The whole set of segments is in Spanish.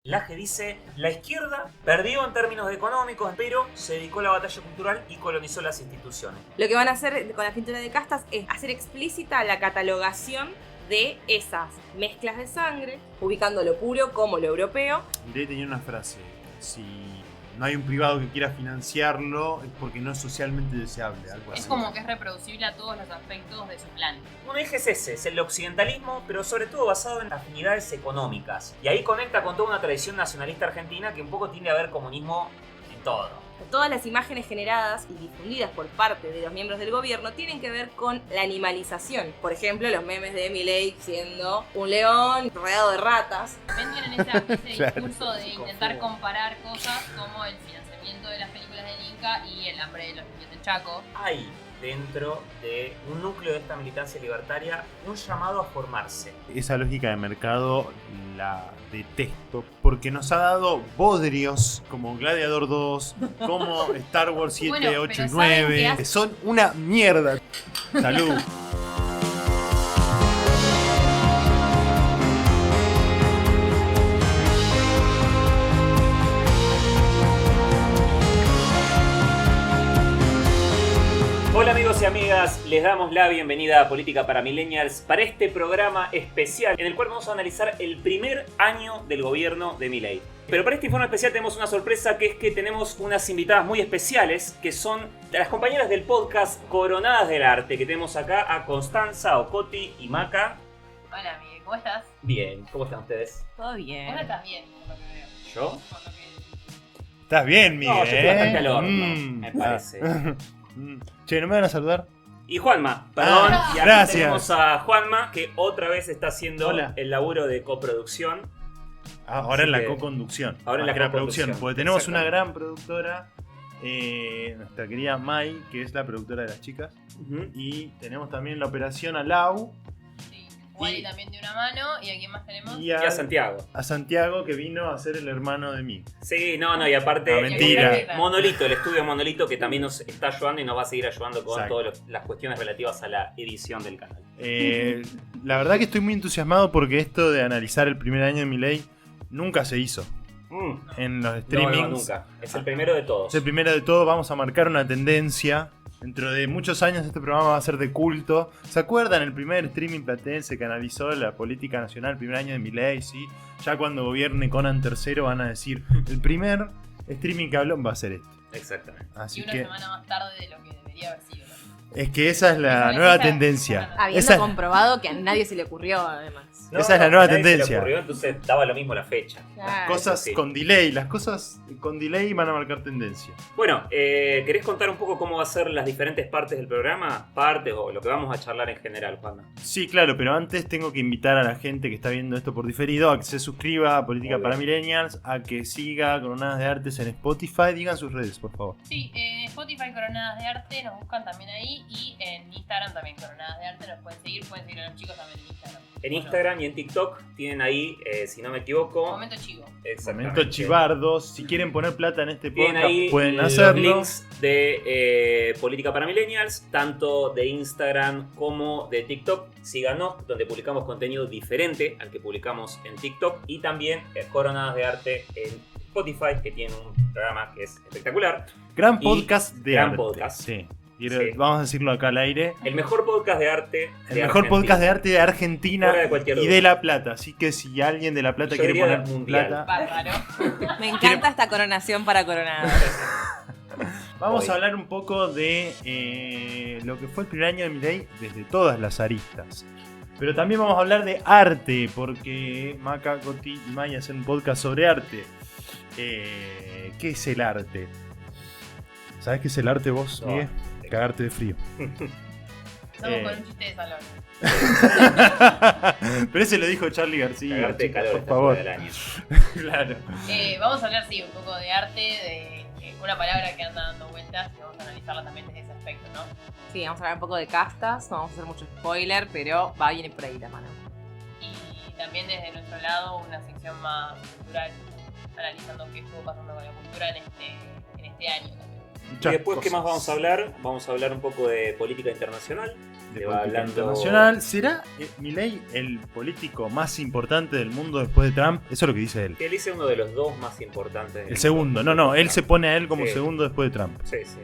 Laje dice, la izquierda perdió en términos económicos, pero se dedicó a la batalla cultural y colonizó las instituciones. Lo que van a hacer con la pintura de castas es hacer explícita la catalogación de esas mezclas de sangre, ubicando lo puro como lo europeo. Milei tenía una frase: si no hay un privado que quiera financiarlo es porque no es socialmente deseable, algo así. Es como que es reproducible a todos los aspectos de su plan. Un eje es ese, es el occidentalismo, pero sobre todo basado en afinidades económicas. Y ahí conecta con toda una tradición nacionalista argentina que un poco tiende a ver comunismo en todo. Todas las imágenes generadas y difundidas por parte de los miembros del gobierno tienen que ver con la animalización. Por ejemplo, los memes de Milei siendo un león rodeado de ratas. También tienen ese discurso de intentar comparar cosas como el financiamiento de las películas del Inca y el hambre de los niños del Chaco. Hay dentro de un núcleo de esta militancia libertaria un llamado a formarse. Esa lógica de mercado la detesto porque nos ha dado bodrios como Gladiador 2, como Star Wars 7, Bueno, 8 y pero ¿saben 9, qué hace? que son una mierda. Salud. Hola amigos y amigas, les damos la bienvenida a Política para Millennials para este programa especial en el cual vamos a analizar el primer año del gobierno de Milei. Pero para este informe especial tenemos una sorpresa, que es que tenemos unas invitadas muy especiales que son las compañeras del podcast Coronadas del Arte, que tenemos acá a Constanza, Ocoti y Maca. Hola, Miguel, ¿cómo estás? Bien, ¿cómo están ustedes? Todo bien. Vos estás bien, por lo que veo. ¿Yo? Por lo que... Estás bien, Miguel. No, yo estoy bastante al horno, me parece. Che, ¿no me van a saludar? Y Juanma, perdón, Ah, y aquí gracias. tenemos a Juanma, que otra vez está haciendo Hola. el laburo de coproducción. Ahora Así en la que- co-conducción. ahora en la Más que co-conducción, Porque tenemos una exactamente. gran productora, nuestra querida Mai, que es la productora de las chicas. Ujú. Y tenemos también la operación a Lau Sí, Wally también de una mano. ¿Y a quién más tenemos? y Y a Santiago. a Santiago, que vino a ser el hermano de mí. Sí, no, y aparte... Ah, mentira. Monolito, el estudio Monolito, que también nos está ayudando y nos va a seguir ayudando con Exacto. todas las cuestiones relativas a la edición del canal. La verdad que estoy muy entusiasmado porque esto de analizar el primer año de Milei nunca se hizo en los No, streamings. nunca. Es el primero de todos. Es el primero de todo, vamos a marcar una tendencia. Dentro de muchos años este programa va a ser de culto. ¿Se acuerdan el primer streaming platense que analizó la política nacional, el primer año de Milei? ¿Sí? Ya cuando gobierne Conan III van a decir, el primer streaming que habló va a ser este. Exactamente. Así Y una que semana más tarde de lo que debería haber sido, ¿no? es que esa es la Esa- nueva esa- tendencia. Habiendo Esa es- comprobado que a nadie se le ocurrió, además. Esa es la nueva a nadie se le tendencia. ocurrió, entonces daba lo mismo la fecha. Las cosas sí. con delay, las cosas con delay van a marcar tendencia. Bueno, ¿querés contar un poco cómo va a ser las diferentes partes del programa? Partes o lo que vamos a charlar en general, Juanma. Sí, claro, pero antes tengo que invitar a la gente que está viendo esto por diferido a que se suscriba a Política Obvio. para Millennials, a que siga Coronadas de Artes en Spotify. Digan sus redes, por favor. Sí, en Spotify Coronadas de Arte nos buscan también ahí. Y en Instagram también Coronadas de Arte nos pueden seguir a los chicos también en Instagram. En Instagram y en TikTok tienen ahí, si no me equivoco... Momento chivo. Exactamente. Momento chivardos. Si quieren poner plata en este Tienen podcast, ahí pueden los hacerlo. links de Política para Millennials, tanto de Instagram como de TikTok. Síganos, donde publicamos contenido diferente al que publicamos en TikTok. Y también Coronadas de Arte en Spotify, que tiene un programa que es espectacular. Gran Y podcast de gran arte. podcast. Sí. Sí. Vamos a decirlo acá al aire. El mejor podcast de arte. El de mejor Argentina. podcast de arte de Argentina Fuera de cualquier y duda. de La Plata. Así que si alguien de La Plata Yo quiere diría poner mundial. plata, Bárbaro. Me encanta esta coronación para coronadas. vamos Hoy. a hablar un poco de lo que fue el primer año de Milei desde todas las aristas. Pero también vamos a hablar de arte, porque Maca, Coti y Maya hacen un podcast sobre arte. ¿Qué es el arte? ¿Sabés qué es el arte vos, No. Miguel? Cagarte de frío. Estamos con un chiste de salón. Pero ese lo dijo Charlie García, Cagarte de chicos, calor por esta favor. altura del año. Claro. Vamos a hablar, sí, un poco de arte, de una palabra que anda dando vueltas y vamos a analizarla también desde ese aspecto, ¿no? Sí, vamos a hablar un poco de castas, no vamos a hacer mucho spoiler, pero va bien por ahí la mano. Y también desde nuestro lado una sección más cultural, analizando qué estuvo pasando con la cultura en este año también. Muchas Y después, ¿qué cosas. más vamos a hablar? Vamos a hablar un poco de política internacional. De Se va política hablando- internacional. ¿Será Milei el político más importante del mundo después de Trump? Eso es lo que dice él. Él dice uno de los dos más importantes. El segundo. No, él se pone a él como Sí. segundo después de Trump. Sí, sí.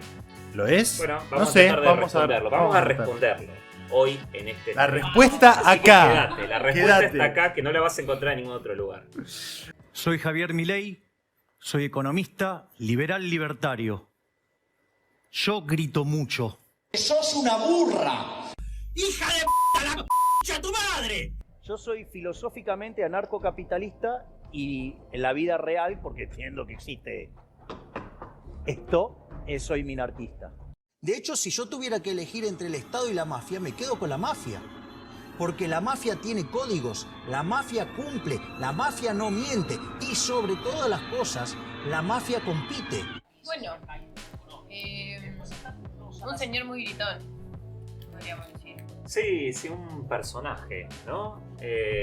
¿Lo es? Bueno, vamos no a sé, tratar de vamos a responderlo. Vamos a responderlo hoy en este La tema. respuesta Así que acá. quédate, la respuesta Quédate. está acá, que no la vas a encontrar en ningún otro lugar. Soy Javier Milei, soy economista, liberal libertario. Yo grito mucho. ¡Sos una burra! ¡Hija de p***, la p***, tu madre! Yo soy filosóficamente anarcocapitalista y en la vida real, porque entiendo que existe esto, soy minarquista. De hecho, si yo tuviera que elegir entre el Estado y la mafia, me quedo con la mafia. Porque la mafia tiene códigos, la mafia cumple, la mafia no miente y sobre todas las cosas, la mafia compite. Bueno, un señor muy gritón, podríamos decir. Sí, sí, un personaje, ¿no?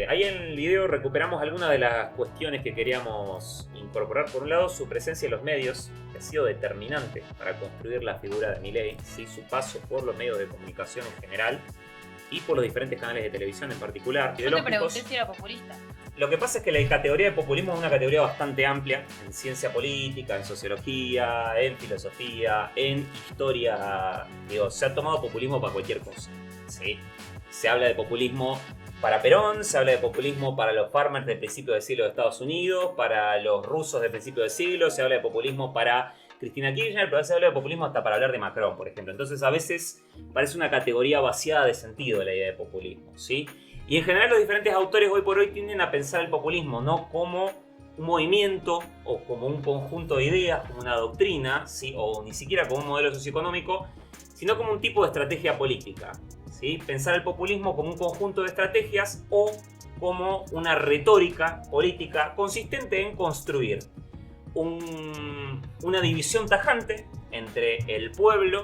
Ahí en el video recuperamos algunas de las cuestiones que queríamos incorporar. Por un lado, su presencia en los medios, que ha sido determinante para construir la figura de Milei, ¿sí? Su paso por los medios de comunicación en general y por los diferentes canales de televisión en particular. Yo te pregunté si era populista. Lo que pasa es que la categoría de populismo es una categoría bastante amplia en ciencia política, en sociología, en filosofía, en historia. Digo, se ha tomado populismo para cualquier cosa. ¿Sí? Se habla de populismo para Perón, se habla de populismo para los farmers del principio del siglo de Estados Unidos, para los rusos del principio del siglo, se habla de populismo para Cristina Kirchner, pero se habla de populismo hasta para hablar de Macron, por ejemplo. Entonces a veces parece una categoría vaciada de sentido la idea de populismo, ¿sí? Y en general los diferentes autores hoy por hoy tienden a pensar el populismo no como un movimiento o como un conjunto de ideas, como una doctrina, ¿sí? O ni siquiera como un modelo socioeconómico, sino como un tipo de estrategia política, ¿sí? Pensar el populismo como un conjunto de estrategias o como una retórica política consistente en construir una división tajante entre el pueblo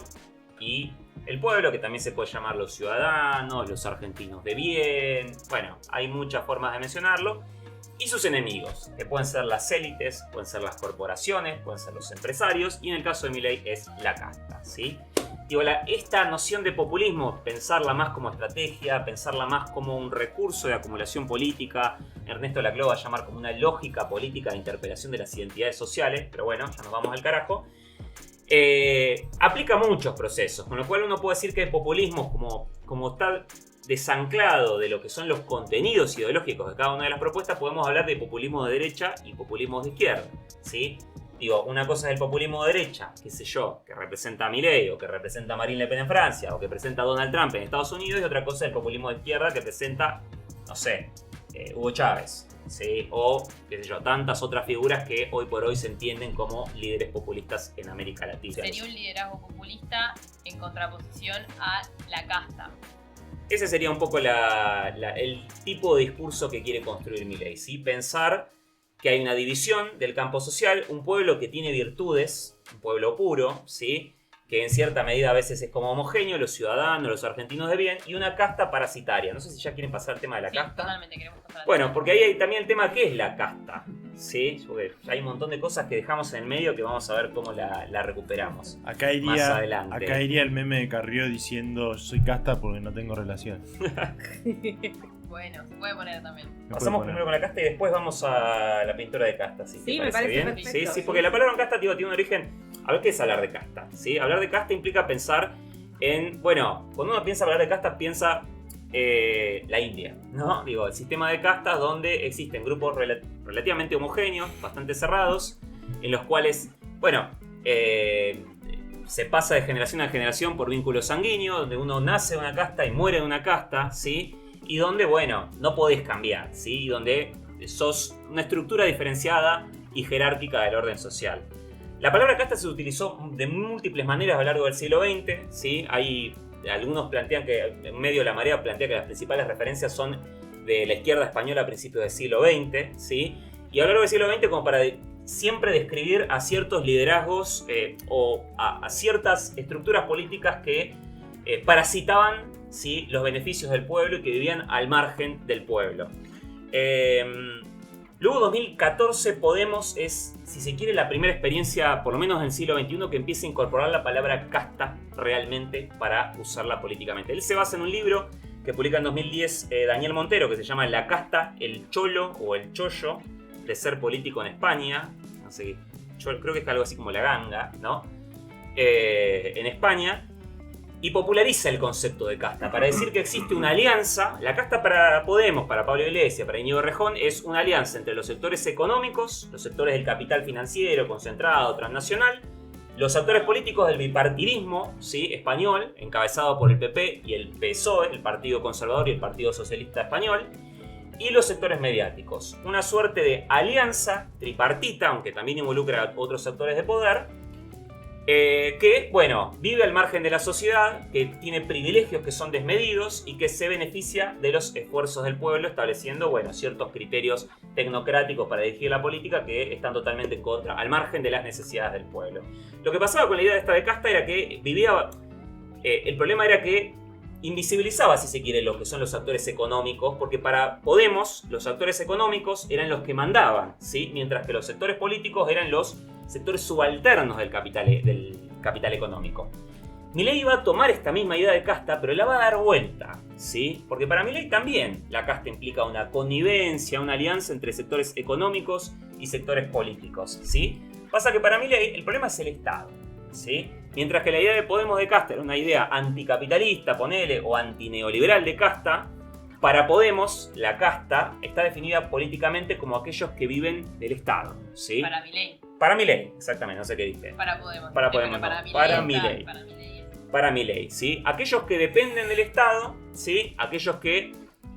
y el pueblo, que también se puede llamar los ciudadanos, los argentinos de bien, bueno, hay muchas formas de mencionarlo, y sus enemigos, que pueden ser las élites, pueden ser las corporaciones, pueden ser los empresarios, y en el caso de Milei es la casta, ¿sí? Digo, esta noción de populismo, pensarla más como estrategia, pensarla más como un recurso de acumulación política, Ernesto Laclau va a llamar como una lógica política de interpelación de las identidades sociales, pero bueno, ya nos vamos al carajo. Aplica muchos procesos, con lo cual uno puede decir que el populismo, como está desanclado de lo que son los contenidos ideológicos de cada una de las propuestas, podemos hablar de populismo de derecha y populismo de izquierda, ¿sí? Digo, una cosa es el populismo de derecha, qué sé yo, que representa a Milei, o que representa a Marine Le Pen en Francia, o que representa a Donald Trump en Estados Unidos, y otra cosa es el populismo de izquierda que representa, no sé, Hugo Chávez, ¿sí? O, qué sé yo, tantas otras figuras que hoy por hoy se entienden como líderes populistas en América Latina. Sería un liderazgo populista en contraposición a la casta. Ese sería un poco el tipo de discurso que quiere construir Milei, ¿sí? Pensar que hay una división del campo social, un pueblo que tiene virtudes, un pueblo puro, ¿sí? Que en cierta medida a veces es como homogéneo, los ciudadanos, los argentinos de bien, y una casta parasitaria. No sé si ya quieren pasar al tema de la Sí, casta. totalmente queremos pasar al Bueno, tema. porque ahí hay también el tema ¿qué es la casta? ¿Sí? Porque hay un montón de cosas que dejamos en el medio que vamos a ver cómo la recuperamos. Acá Más adelante. iría el meme de Carrió diciendo soy casta porque no tengo relación. Bueno, se puede poner también. Pasamos primero con la casta y después vamos a la pintura de casta. ¿Sí? Sí, ¿Te me parece bien? perfecto, Sí, sí, sí. porque la palabra casta tiene un origen. A ver qué es hablar de casta. ¿Sí? Hablar de casta implica pensar en. Bueno, cuando uno piensa hablar de casta, piensa la India, ¿no? Digo, el sistema de castas donde existen grupos relativamente homogéneos, bastante cerrados, en los cuales, bueno, se pasa de generación a generación por vínculo sanguíneo, donde uno nace de una casta y muere de una casta, ¿sí? Y donde, bueno, no podés cambiar, ¿sí? Y donde sos una estructura diferenciada y jerárquica del orden social. La palabra casta se utilizó de múltiples maneras a lo largo del siglo XX, ¿sí? Hay algunos plantean que, en medio de la marea, plantea que las principales referencias son de la izquierda española a principios del siglo XX, ¿sí? Y a lo largo del siglo XX como para siempre describir a ciertos liderazgos o a ciertas estructuras políticas que parasitaban, ¿sí?, los beneficios del pueblo y que vivían al margen del pueblo. Luego 2014 Podemos es, si se quiere, la primera experiencia, por lo menos en el siglo XXI, que empieza a incorporar la palabra casta realmente para usarla políticamente. Él se basa en un libro que publica en 2010 Daniel Montero, que se llama La casta, el cholo o el chollo de ser político en España. No sé, yo creo que es algo así como la ganga, ¿no? En España. Y populariza el concepto de casta para decir que existe una alianza. La casta para Podemos, para Pablo Iglesias, para Íñigo Errejón, es una alianza entre los sectores económicos, los sectores del capital financiero, concentrado, transnacional, los actores políticos del bipartidismo, ¿sí?, español, encabezado por el PP y el PSOE, el Partido Conservador y el Partido Socialista Español, y los sectores mediáticos. Una suerte de alianza tripartita, aunque también involucra a otros sectores de poder, que, bueno, vive al margen de la sociedad, que tiene privilegios que son desmedidos y que se beneficia de los esfuerzos del pueblo, estableciendo, bueno, ciertos criterios tecnocráticos para dirigir la política que están totalmente en contra, al margen de las necesidades del pueblo. Lo que pasaba con la idea de esta de casta era que vivía... el problema era que invisibilizaba, si se quiere, lo que son los actores económicos, porque para Podemos los actores económicos eran los que mandaban, ¿sí?, mientras que los sectores políticos eran los sectores subalternos del capital económico. Milei iba a tomar esta misma idea de casta, pero la va a dar vuelta, ¿sí? Porque para Milei también la casta implica una connivencia, una alianza entre sectores económicos y sectores políticos, ¿sí? Pasa que para Milei el problema es el Estado, ¿sí? Mientras que la idea de Podemos de casta era una idea anticapitalista, ponele, o antineoliberal de casta, para Podemos la casta está definida políticamente como aquellos que viven del Estado, ¿sí? Para Milei. Para Milei, exactamente, no sé qué dije. Para Podemos. Para Podemos, para no. Para Milei. Milei. Para Milei, ¿sí? Aquellos que dependen del Estado, ¿sí? Aquellos que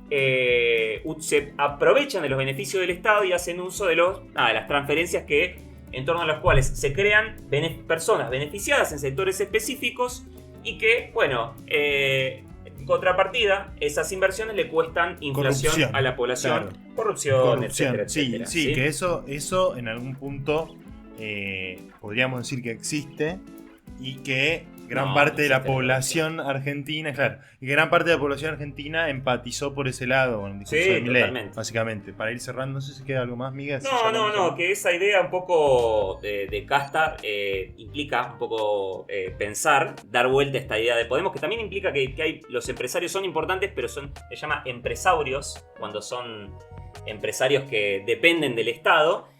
se aprovechan de los beneficios del Estado y hacen uso de las transferencias en torno a las cuales se crean personas beneficiadas en sectores específicos y que, bueno, en contrapartida, esas inversiones le cuestan inflación a la población, claro. corrupción, etcétera, sí, etcétera. Sí, que eso en algún punto podríamos decir que existe y que gran parte de la población argentina, claro, y gran parte de la población argentina empatizó por ese lado con el discurso de Milei, básicamente. Para ir cerrando, no sé si queda algo más, Miguel. No, que esa idea un poco de casta implica un poco pensar, dar vuelta a esta idea de Podemos, que también implica que los empresarios son importantes, pero se llama empresaurios, cuando son empresarios que dependen del Estado.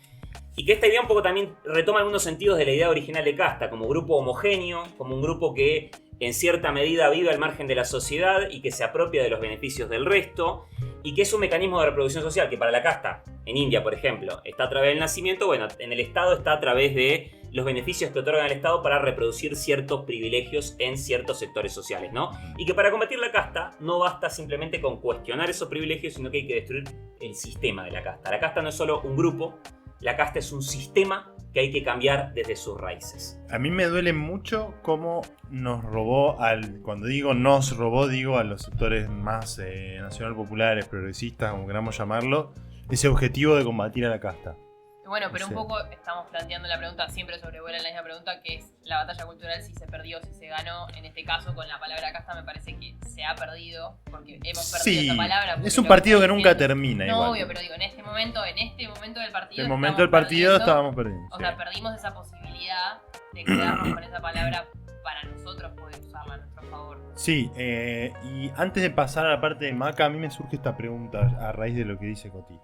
Y que esta idea un poco también retoma algunos sentidos de la idea original de casta, como grupo homogéneo, como un grupo que en cierta medida vive al margen de la sociedad y que se apropia de los beneficios del resto, y que es un mecanismo de reproducción social que para la casta, en India por ejemplo, está a través del nacimiento, bueno, en el Estado está a través de los beneficios que otorgan el Estado para reproducir ciertos privilegios en ciertos sectores sociales, ¿no? Y que para combatir la casta no basta simplemente con cuestionar esos privilegios, sino que hay que destruir el sistema de la casta. La casta no es solo un grupo, la casta es un sistema que hay que cambiar desde sus raíces. A mí me duele mucho cómo nos robó, cuando digo nos robó, digo a los sectores más nacional populares, progresistas, como queramos llamarlo, ese objetivo de combatir a la casta. Bueno, pero un poco estamos planteando la pregunta, siempre sobrevuela la misma pregunta, que es la batalla cultural, si se perdió, si se ganó. En este caso, con la palabra casta me parece que se ha perdido, porque hemos perdido esa palabra. Es un partido que nunca termina. No, igual. obvio, pero digo, en este momento del partido. En el momento del partido estábamos perdiendo. O sea, perdimos esa posibilidad de quedarnos con esa palabra para nosotros poder usarla a nuestro favor. Sí, y antes de pasar a la parte de Maca, a mí me surge esta pregunta a raíz de lo que dice Coti.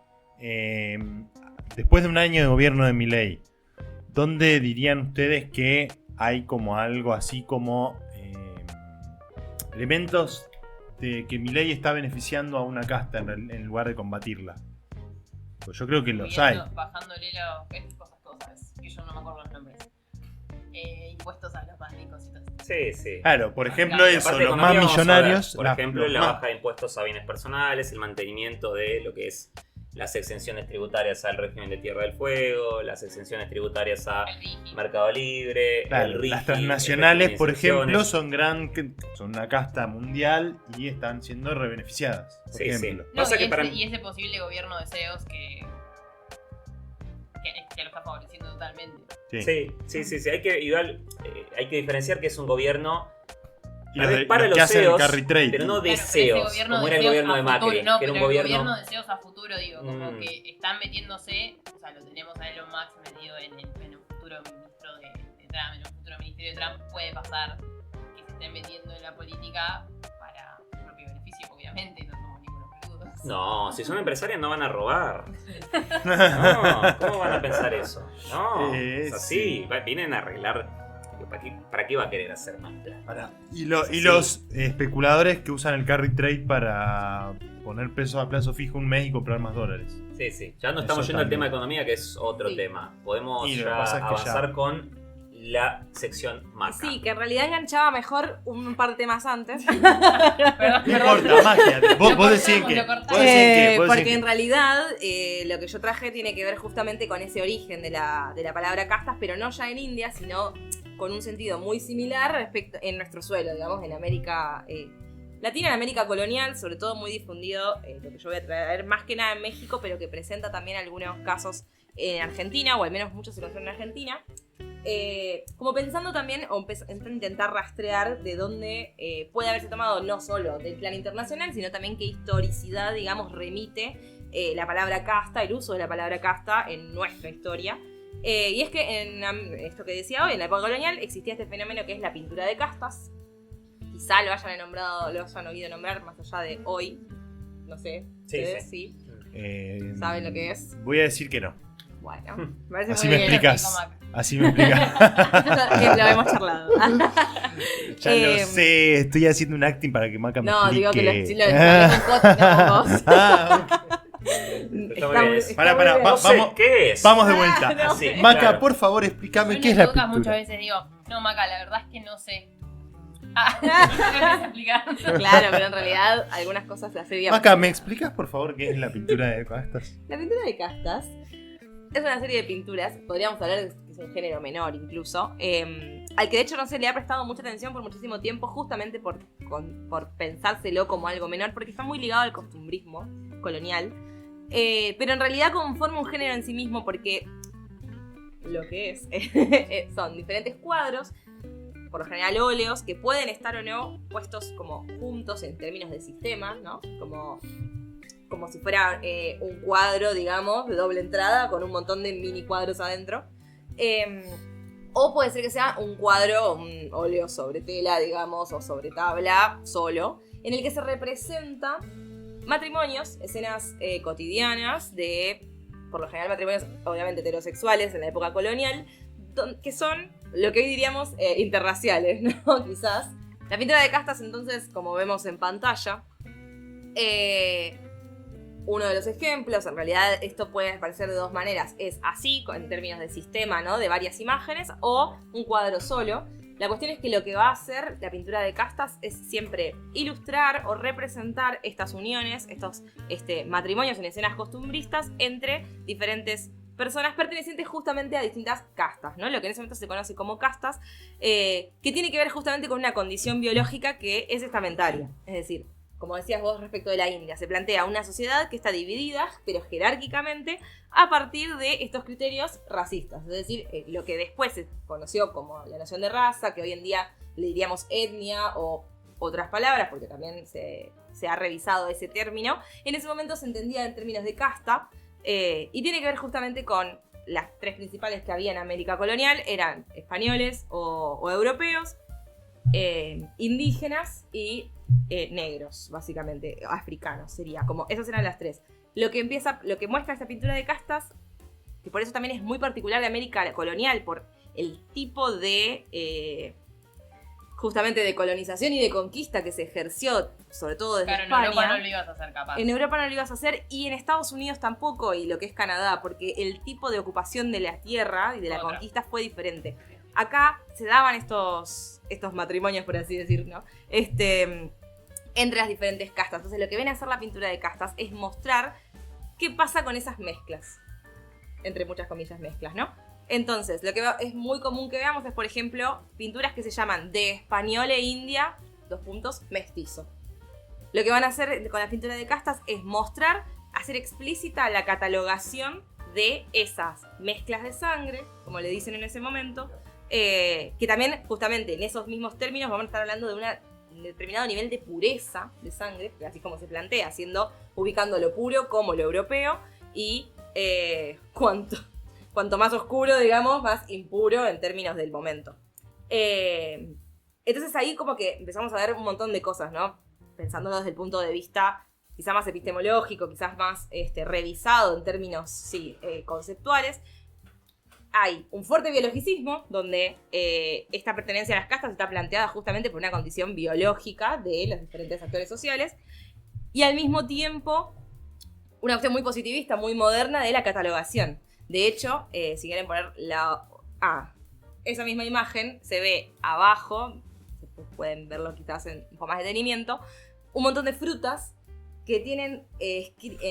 Después de un año de gobierno de Milei, ¿dónde dirían ustedes que hay como algo así como elementos de que Milei está beneficiando a una casta en lugar de combatirla? Pues yo creo que los hay. Bajándole cosas, que yo no me acuerdo los nombres. Impuestos a los más ricos y todo eso. Sí. Claro, por ejemplo eso, los más millonarios. millonarios. Por ejemplo, la baja de impuestos a bienes personales, el mantenimiento de lo que es las exenciones tributarias al régimen de Tierra del Fuego, las exenciones tributarias a Mercado Libre, claro, el RIGI, las transnacionales, por ejemplo, son una casta mundial y están siendo rebeneficiadas. Por ejemplo. No, y ese posible gobierno de CEOs que lo está favoreciendo totalmente. Sí. Hay que diferenciar que es un gobierno Y Tal los vez de- para los que los hacen el CEOs, carry trade. pero no Claro, pero ese deseos, gobierno como de era el deseos gobierno de a Macri, futuro, no, que era un pero el gobierno... gobierno de deseos a futuro, digo, como Mm. que están metiéndose, o sea, lo tenemos a Elon Musk metido en un futuro ministro de Trump, en un futuro ministerio de Trump, puede pasar que se estén metiendo en la política para su propio beneficio, obviamente, no somos ningunos peludos. No, si son empresarios no van a robar. No, ¿cómo van a pensar eso? No, es así, vienen a arreglar. ¿Para qué va a querer hacer más plata? Y Sí. los especuladores que usan el carry trade para poner pesos a plazo fijo un mes y comprar más dólares. Sí, sí. Ya no Eso estamos yendo al también. tema de economía, que es otro Sí. tema. Podemos Y lo que ya pasa es que avanzar ya- con la sección Maca. Sí, que en realidad enganchaba mejor un par de temas antes. Perdón, No importa, magia. Vos decís cortamos, que. lo cortamos. Vos decís que. Vos decís Porque que- en realidad lo que yo traje tiene que ver justamente con ese origen de la palabra castas, pero no ya en India, sino con un sentido muy similar respecto en nuestro suelo, digamos, en América Latina, en América colonial, sobre todo muy difundido, lo que yo voy a traer más que nada en México, pero que presenta también algunos casos en Argentina, o al menos muchos se conocen en Argentina. Como pensando también, o en intentar rastrear de dónde puede haberse tomado no solo del plan internacional, sino también qué historicidad, digamos, remite la palabra casta, el uso de la palabra casta en nuestra historia. Y es que en esto que decía hoy, en la época colonial, existía este fenómeno que es la pintura de castas. Quizá lo hayan oído nombrar más allá de hoy. No sé, Sí, ustedes sí. Eh, ¿Saben lo que es? Voy a decir que no. Bueno, me parece Así muy me bien. explicas. Así me explicas. Que lo hemos charlado. Ya lo Eh, sé, estoy haciendo un acting para que Maca me No, digo que explique. lo expliqué con Coti, no con vos. Ah, Está muy bien. Pará, muy bien. va- No sé, vamos- ¿qué es? Vamos de vuelta. no. Así, Maca, claro. por favor, explícame Yo qué en es la las bocas pintura. muchas veces digo, no, Maca, la verdad es que no sé. Ah, no sé explicar. Claro, pero en realidad algunas cosas las sé bien. Maca, ¿me explicas por favor qué es la pintura de castas? La pintura de castas es una serie de pinturas, podríamos hablar de que es un género menor incluso, al que de hecho no se le ha prestado mucha atención por muchísimo tiempo, justamente por pensárselo como algo menor, porque está muy ligado al costumbrismo colonial, pero en realidad conforma un género en sí mismo, porque lo que es son diferentes cuadros, por lo general óleos, que pueden estar o no puestos como juntos en términos de sistema, ¿no? Como si fuera un cuadro, digamos, de doble entrada con un montón de mini cuadros adentro. O puede ser que sea un cuadro, un óleo sobre tela, digamos, o sobre tabla, solo, en el que se representa matrimonios, escenas cotidianas de, por lo general, matrimonios obviamente heterosexuales en la época colonial, que son lo que hoy diríamos interraciales, ¿no? Quizás. La pintura de castas, entonces, como vemos en pantalla, uno de los ejemplos, en realidad esto puede aparecer de dos maneras, es así, en términos de sistema, ¿no? De varias imágenes, o un cuadro solo. La cuestión es que lo que va a hacer la pintura de castas es siempre ilustrar o representar estas uniones, estos matrimonios en escenas costumbristas entre diferentes personas pertenecientes justamente a distintas castas, ¿no? Lo que en ese momento se conoce como castas, que tiene que ver justamente con una condición biológica que es estamentaria. Es decir, como decías vos respecto de la India, se plantea una sociedad que está dividida, pero jerárquicamente, a partir de estos criterios racistas. Es decir, lo que después se conoció como la noción de raza, que hoy en día le diríamos etnia o otras palabras, porque también se ha revisado ese término, en ese momento se entendía en términos de casta, y tiene que ver justamente con las tres principales que había en América colonial, eran españoles o europeos, indígenas y negros, básicamente, africanos sería, como esas eran las tres. Lo que muestra esta pintura de castas, que por eso también es muy particular de América colonial, por el tipo de justamente de colonización y de conquista que se ejerció, sobre todo desde Claro, en España. Europa no lo ibas a hacer capaz. En Europa no lo ibas a hacer, y en Estados Unidos tampoco, y lo que es Canadá, porque el tipo de ocupación de la tierra y de la conquista fue diferente. Acá se daban estos matrimonios, por así decir, ¿no? Entre las diferentes castas. Entonces lo que viene a hacer la pintura de castas es mostrar qué pasa con esas mezclas. Entre muchas comillas mezclas, ¿no? Entonces, lo que es muy común que veamos es, por ejemplo, pinturas que se llaman de español e india, mestizo. Lo que van a hacer con la pintura de castas es mostrar, hacer explícita la catalogación de esas mezclas de sangre, como le dicen en ese momento, que también, justamente, en esos mismos términos vamos a estar hablando de una determinado nivel de pureza de sangre, así como se plantea, ubicando lo puro como lo europeo, y cuanto más oscuro, digamos, más impuro en términos del momento. Entonces ahí como que empezamos a ver un montón de cosas, ¿no? Pensándolo desde el punto de vista quizás más epistemológico, quizás más revisado en términos conceptuales. Hay un fuerte biologicismo donde esta pertenencia a las castas está planteada justamente por una condición biológica de los diferentes actores sociales, y al mismo tiempo una opción muy positivista, muy moderna de la catalogación. De hecho, si quieren poner esa misma imagen, se ve abajo, pueden verlo quizás en un poco más de detenimiento, un montón de frutas que tienen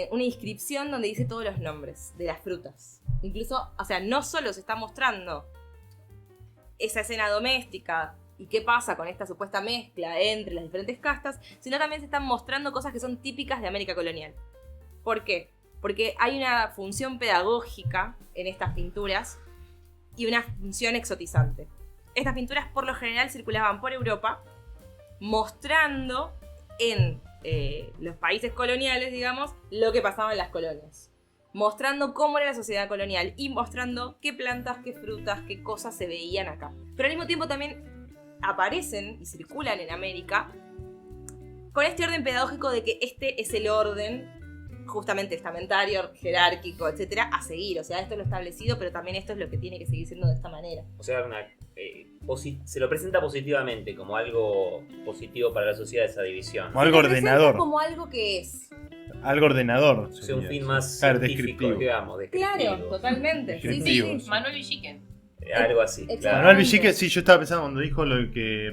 una inscripción donde dice todos los nombres de las frutas. Incluso, o sea, no solo se está mostrando esa escena doméstica y qué pasa con esta supuesta mezcla entre las diferentes castas, sino también se están mostrando cosas que son típicas de América colonial. ¿Por qué? Porque hay una función pedagógica en estas pinturas y una función exotizante. Estas pinturas por lo general circulaban por Europa, mostrando en los países coloniales, digamos, lo que pasaba en las colonias. Mostrando cómo era la sociedad colonial y mostrando qué plantas, qué frutas, qué cosas se veían acá. Pero al mismo tiempo también aparecen y circulan en América con este orden pedagógico de que este es el orden justamente estamentario, jerárquico, etcétera, a seguir. O sea, esto es lo establecido, pero también esto es lo que tiene que seguir siendo de esta manera. O sea, se lo presenta positivamente, como algo positivo para la sociedad, esa división. Como algo ordenador. Como algo que es. Algo ordenador. O sea, un fin más claro, científico, descriptivo. digamos, descriptivo. Claro, totalmente. Descriptivo. Sí, sí. Manuel Villiquen. Algo así. Exacto. Manuel Villiquen, sí, yo estaba pensando cuando dijo lo que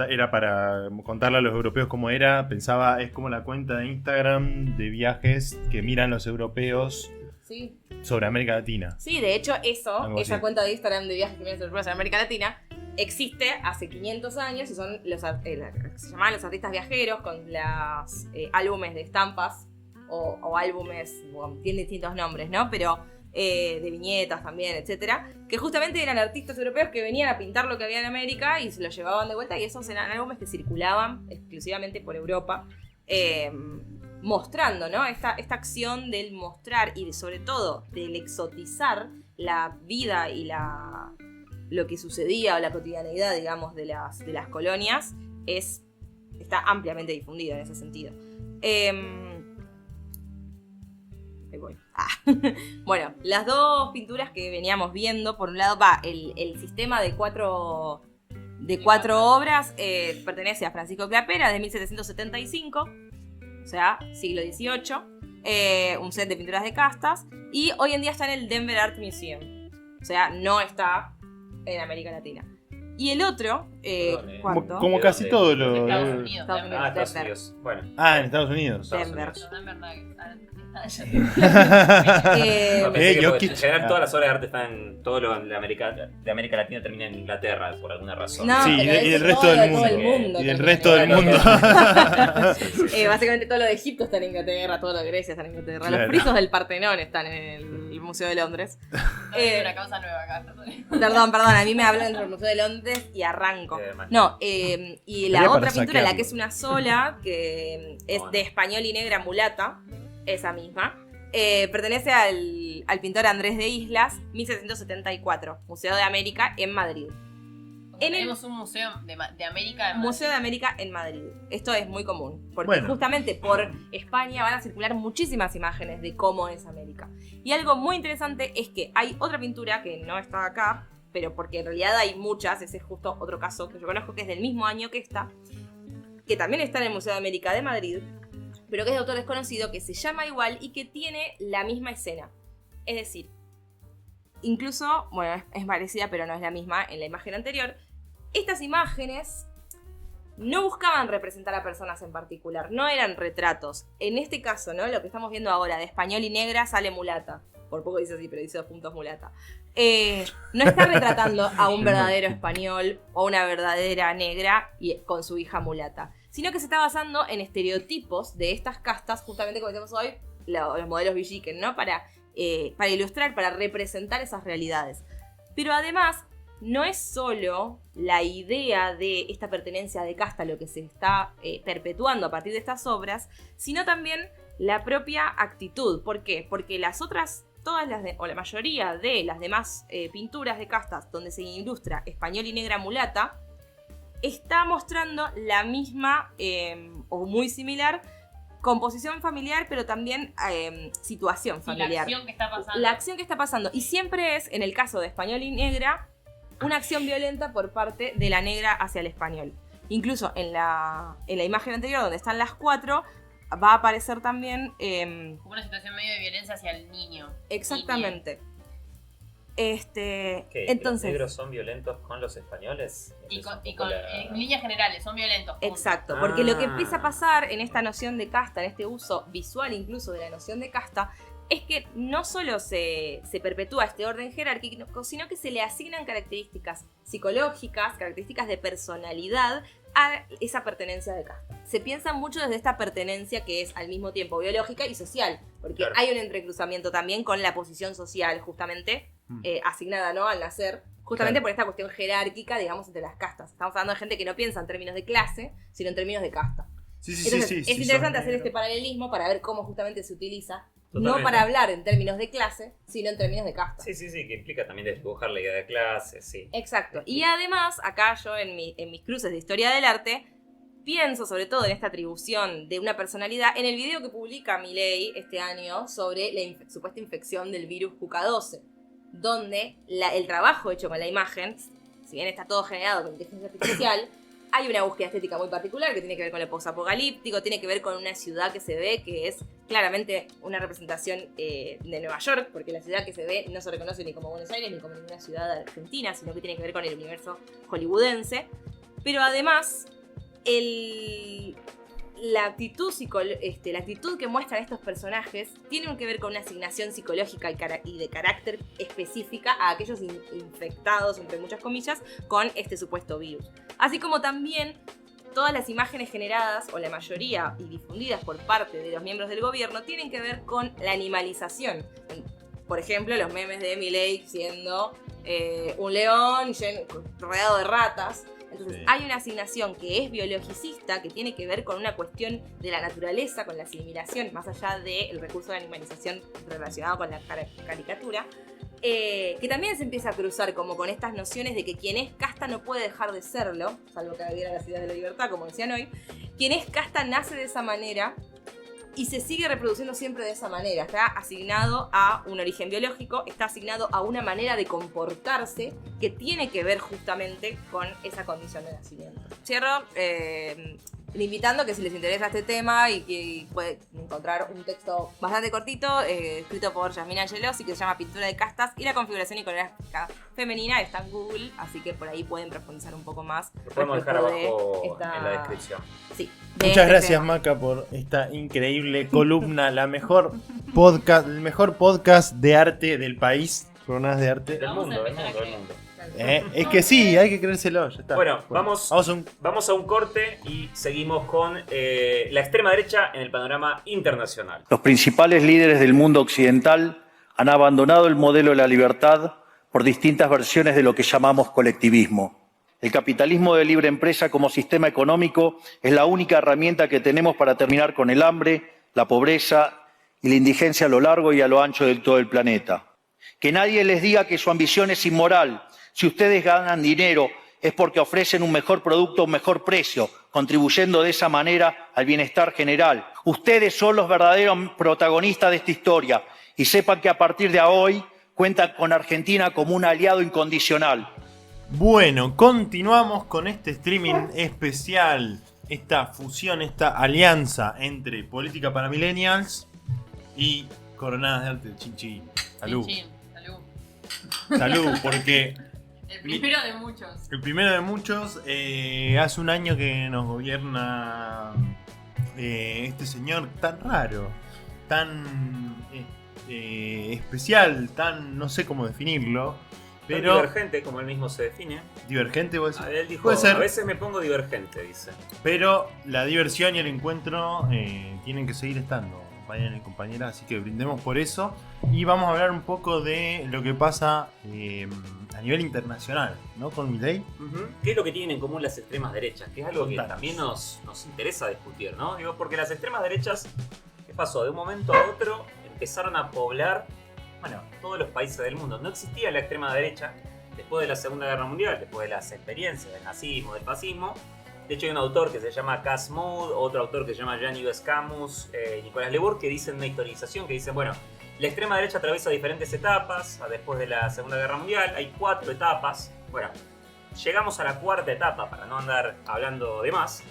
era para contarle a los europeos cómo era, pensaba, es como la cuenta de Instagram de viajes que miran los europeos Sí. sobre América Latina. Sí, de hecho, Algo esa así. cuenta de Instagram de viajes que miran sorpresas en América Latina existe hace 500 años y son se llamaban los artistas viajeros con los álbumes de estampas o álbumes, bueno, tienen distintos nombres, ¿no? Pero de viñetas también, etcétera, que justamente eran artistas europeos que venían a pintar lo que había en América y se lo llevaban de vuelta, y esos eran álbumes que circulaban exclusivamente por Europa, mostrando, ¿no? Esta acción del mostrar y sobre todo del exotizar la vida y lo que sucedía o la cotidianeidad, digamos, de las colonias está ampliamente difundida en ese sentido. Ahí voy. Bueno, las dos pinturas que veníamos viendo, por un lado va el sistema de cuatro obras, pertenece a Francisco Clapera, de 1775, o sea, siglo XVIII, un set de pinturas de castas, y hoy en día está en el Denver Art Museum, o sea, no está en América Latina. Y el otro, ¿cuánto? Como casi ¿De todo dónde? lo. Estados Unidos. Estados Unidos, Estados Denver. Unidos. Bueno. En Estados Unidos. Denver. Denver Nuggets. No, pensé que Jokic. en general todas las obras de arte están, todo lo de América Latina termina en Inglaterra por alguna razón. No, Sí, pero y eso del es resto todo del de todo mundo. el mundo Y del también. resto del mundo. Básicamente todo lo de Egipto está en Inglaterra, todo lo de Grecia está en Inglaterra. Claro. Los frisos del Partenón están en el Museo de Londres. Es una causa nueva acá. Perdón, a mí me hablan del Museo de Londres y arranco. Mal. No, y Sería la para otra pintura, saquearlo. la que es una sola, que es de español y negra mulata, esa misma, pertenece al pintor Andrés de Islas, 1774, Museo de América en Madrid. Tenemos un museo de América. Museo de América en Madrid. Esto es muy común, porque Bueno. justamente por España van a circular muchísimas imágenes de cómo es América. Y algo muy interesante es que hay otra pintura que no está acá, pero porque en realidad hay muchas, ese es justo otro caso que yo conozco que es del mismo año que esta, que también está en el Museo de América de Madrid, pero que es de autor desconocido, que se llama igual y que tiene la misma escena. Es decir, incluso, bueno, es parecida pero no es la misma en la imagen anterior. Estas imágenes no buscaban representar a personas en particular, no eran retratos. En este caso, ¿no? Lo que estamos viendo ahora, de español y negra sale mulata. Por poco dice así, pero dice 2 puntos mulata. No está retratando a un verdadero español o una verdadera negra con su hija mulata, sino que se está basando en estereotipos de estas castas, justamente como decimos hoy, los modelos Villiquen, ¿no? Para ilustrar, para representar esas realidades. Pero además no es solo la idea de esta pertenencia de casta lo que se está perpetuando a partir de estas obras, sino también la propia actitud. ¿Por qué? Porque las otras, o la mayoría de las demás pinturas de castas donde se ilustra español y negra mulata, está mostrando la misma o muy similar composición familiar, pero también situación familiar. La acción que está pasando. La acción que está pasando. Y siempre es, en el caso de español y negra, una acción violenta por parte de la negra hacia el español. Incluso en la imagen anterior, donde están las 4, va a aparecer también... como una situación medio de violencia hacia el niño. Exactamente. ¿Qué? Entonces, ¿Los negros son violentos con los españoles? En líneas generales, son violentos. Punto. Exacto, porque lo que empieza a pasar en esta noción de casta, en este uso visual incluso de la noción de casta, es que no solo se perpetúa este orden jerárquico, sino que se le asignan características psicológicas, características de personalidad a esa pertenencia de casta. Se piensa mucho desde esta pertenencia que es al mismo tiempo biológica y social, porque claro, hay un entrecruzamiento también con la posición social justamente asignada, ¿no?, al nacer, justamente Claro, por esta cuestión jerárquica, digamos, entre las castas. Estamos hablando de gente que no piensa en términos de clase, sino en términos de casta. Sí, Entonces, es interesante hacer este paralelismo para ver cómo justamente se utiliza, no para hablar en términos de clase, sino en términos de casta. Sí, que implica también desdibujar la idea de clase, sí. Exacto. Y además, acá yo en mis cruces de historia del arte, pienso sobre todo en esta atribución de una personalidad en el video que publica Milei este año sobre la supuesta infección del virus Juca-12, donde el trabajo hecho con la imagen, si bien está todo generado con inteligencia artificial, hay una búsqueda estética muy particular que tiene que ver con el posapocalíptico, tiene que ver con una ciudad que se ve que es claramente una representación de Nueva York, porque la ciudad que se ve no se reconoce ni como Buenos Aires ni como ninguna ciudad argentina, sino que tiene que ver con el universo hollywoodense. Pero además, la actitud que muestran estos personajes tiene que ver con una asignación psicológica y de carácter específica a aquellos infectados, entre muchas comillas, con este supuesto virus. Así como también todas las imágenes generadas, o la mayoría, y difundidas por parte de los miembros del gobierno, tienen que ver con la animalización. Por ejemplo, los memes de Milei siendo un león rodeado de ratas. Entonces hay una asignación que es biologicista, que tiene que ver con una cuestión de la naturaleza, con la asimilación, más allá del recurso de animalización relacionado con la caricatura, que también se empieza a cruzar como con estas nociones de que quien es casta no puede dejar de serlo, salvo que hubiera la ciudad de la libertad, como decían hoy. Quien es casta nace de esa manera y se sigue reproduciendo siempre de esa manera. Está asignado a un origen biológico, está asignado a una manera de comportarse que tiene que ver justamente con esa condición de nacimiento. Cierro invitando que si les interesa este tema y que pueden encontrar un texto bastante cortito, escrito por Yasmina Angelosi, que se llama Pintura de castas, y la configuración iconográfica femenina está en Google, así que por ahí pueden profundizar un poco más. Lo podemos dejar abajo en la descripción. Sí. Muchas gracias, Maca, por esta increíble columna, el mejor podcast de arte del país, jornadas de arte. Del mundo. Es que sí, hay que creérselo, ya está. Bueno, vamos a un corte y seguimos con la extrema derecha en el panorama internacional. Los principales líderes del mundo occidental han abandonado el modelo de la libertad por distintas versiones de lo que llamamos colectivismo. El capitalismo de libre empresa como sistema económico es la única herramienta que tenemos para terminar con el hambre, la pobreza y la indigencia a lo largo y a lo ancho de todo el planeta. Que nadie les diga que su ambición es inmoral. Si ustedes ganan dinero es porque ofrecen un mejor producto a un mejor precio, contribuyendo de esa manera al bienestar general. Ustedes son los verdaderos protagonistas de esta historia y sepan que a partir de hoy cuentan con Argentina como un aliado incondicional. Bueno, continuamos con este streaming especial, esta fusión, esta alianza entre Política para Millennials y Coronadas de Arte. Chin. Salud. Salud, porque... El primero de muchos. El primero de muchos. Hace un año que nos gobierna este señor tan raro, tan especial, tan no sé cómo definirlo. Pero divergente, como él mismo se define. Divergente, ¿vos decís? Él dijo, puede ser. A veces me pongo divergente, dice. Pero la diversión y el encuentro tienen que seguir estando. compañeros y compañeras, así que brindemos por eso. Y vamos a hablar un poco de lo que pasa a nivel internacional, ¿no? Con Milei. ¿Qué es lo que tienen en común las extremas derechas? Que es algo que Contanos. también nos interesa discutir, ¿no? Digo, porque las extremas derechas, ¿qué pasó? De un momento a otro empezaron a poblar, bueno, todos los países del mundo. No existía la extrema derecha después de la Segunda Guerra Mundial, después de las experiencias del nazismo, del fascismo. De hecho, hay un autor que se llama Cas Mudde, otro autor que se llama Jan-Yves Camus, Nicolas Le Bourg, que dicen una historización que dicen, bueno, la extrema derecha atraviesa diferentes etapas después de la Segunda Guerra Mundial. Hay 4 etapas. Bueno, llegamos a la 4ª etapa para no andar hablando de más.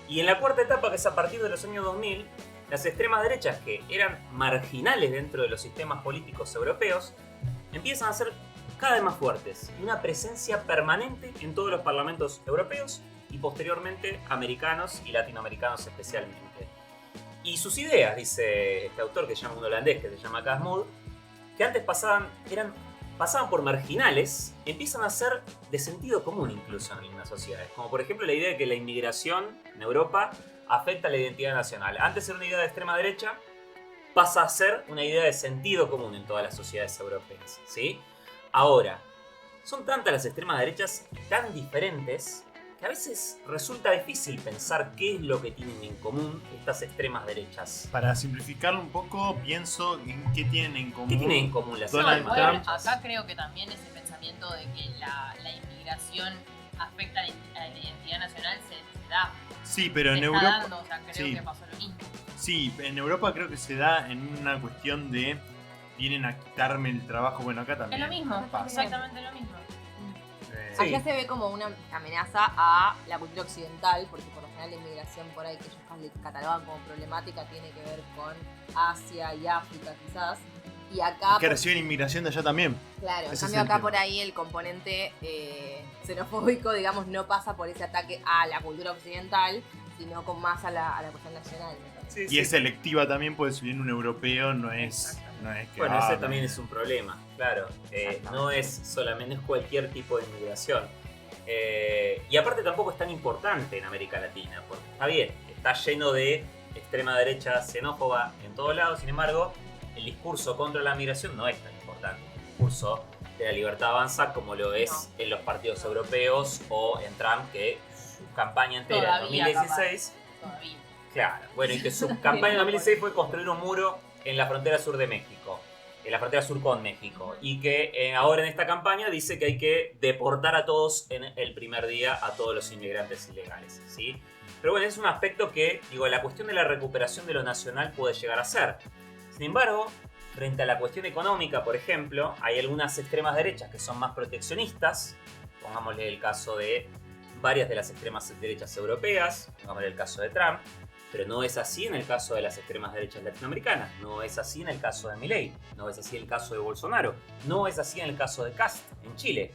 Y en la 4ª etapa, que es a partir de los años 2000, las extremas derechas, que eran marginales dentro de los sistemas políticos europeos, empiezan a ser cada vez más fuertes y una presencia permanente en todos los parlamentos europeos y posteriormente americanos y latinoamericanos especialmente. Y sus ideas, dice este autor que se llama un holandés que se llama Cas Mudde, que antes pasaban por marginales, empiezan a ser de sentido común incluso en algunas sociedades. Como por ejemplo la idea de que la inmigración en Europa afecta a la identidad nacional. Antes era una idea de extrema derecha, pasa a ser una idea de sentido común en todas las sociedades europeas, ¿sí? Ahora, son tantas las extremas derechas tan diferentes que a veces resulta difícil pensar qué es lo que tienen en común estas extremas derechas. Para simplificarlo un poco, pienso en qué tienen en común. ¿Qué tienen en común las Donald extremas Trump. derechas? Acá creo que también ese pensamiento de que la inmigración afecta a la identidad nacional se da. Sí, pero Se en está Europa. dando, o sea, creo sí. que pasó lo mismo. Sí, en Europa creo que se da en una cuestión de vienen a quitarme el trabajo. Bueno, acá Es también. lo mismo, pasa. exactamente lo mismo. Sí. Acá se ve como una amenaza a la cultura occidental, porque por lo general la inmigración por ahí que ellos catalogan como problemática tiene que ver con Asia y África quizás. Y acá... Que reciben inmigración de allá también. Claro, en Ese cambio es el acá tema. por ahí el componente xenofóbico, digamos, no pasa por ese ataque a la cultura occidental, sino con más a la cuestión nacional. me parece. Sí, Y es selectiva también, porque si viene un europeo no es que... Bueno, ese me- también es un problema, claro. No es solamente, no es cualquier tipo de inmigración. Y aparte tampoco es tan importante en América Latina, porque está bien, está lleno de extrema derecha xenófoba en todos lados, sin embargo, el discurso contra la migración no es tan importante. El discurso de la libertad avanza como lo es en los partidos europeos o en Trump, que su campaña entera en Todavía, 2016... Todavía. Claro, bueno, y que su campaña en 2016 fue construir un muro en la frontera sur de México, en la frontera sur con México, y que ahora en esta campaña dice que hay que deportar a todos en el primer día a todos los inmigrantes ilegales, ¿sí? Pero bueno, es un aspecto que, digo, la cuestión de la recuperación de lo nacional puede llegar a ser. Sin embargo, frente a la cuestión económica, por ejemplo, hay algunas extremas derechas que son más proteccionistas, pongámosle el caso de varias de las extremas derechas europeas, pongámosle el caso de Trump, pero no es así en el caso de las extremas derechas latinoamericanas, no es así en el caso de Milei, no es así en el caso de Bolsonaro, no es así en el caso de Kast en Chile.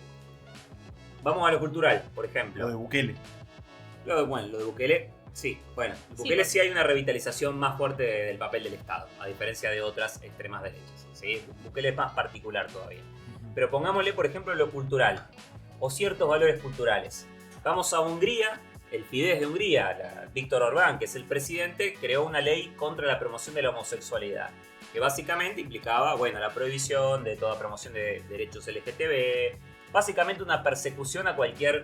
Vamos a lo cultural, por ejemplo. Lo de Bukele. Lo de Bukele, sí. Bueno, Bukele sí hay una revitalización más fuerte del papel del Estado, a diferencia de otras extremas derechas, ¿sí? Bukele es más particular todavía. Pero pongámosle, por ejemplo, lo cultural, o ciertos valores culturales. Vamos a Hungría. El Fidesz de Hungría, Víctor Orbán, que es el presidente, creó una ley contra la promoción de la homosexualidad, que básicamente implicaba, bueno, la prohibición de toda promoción de derechos LGTB, básicamente una persecución a cualquier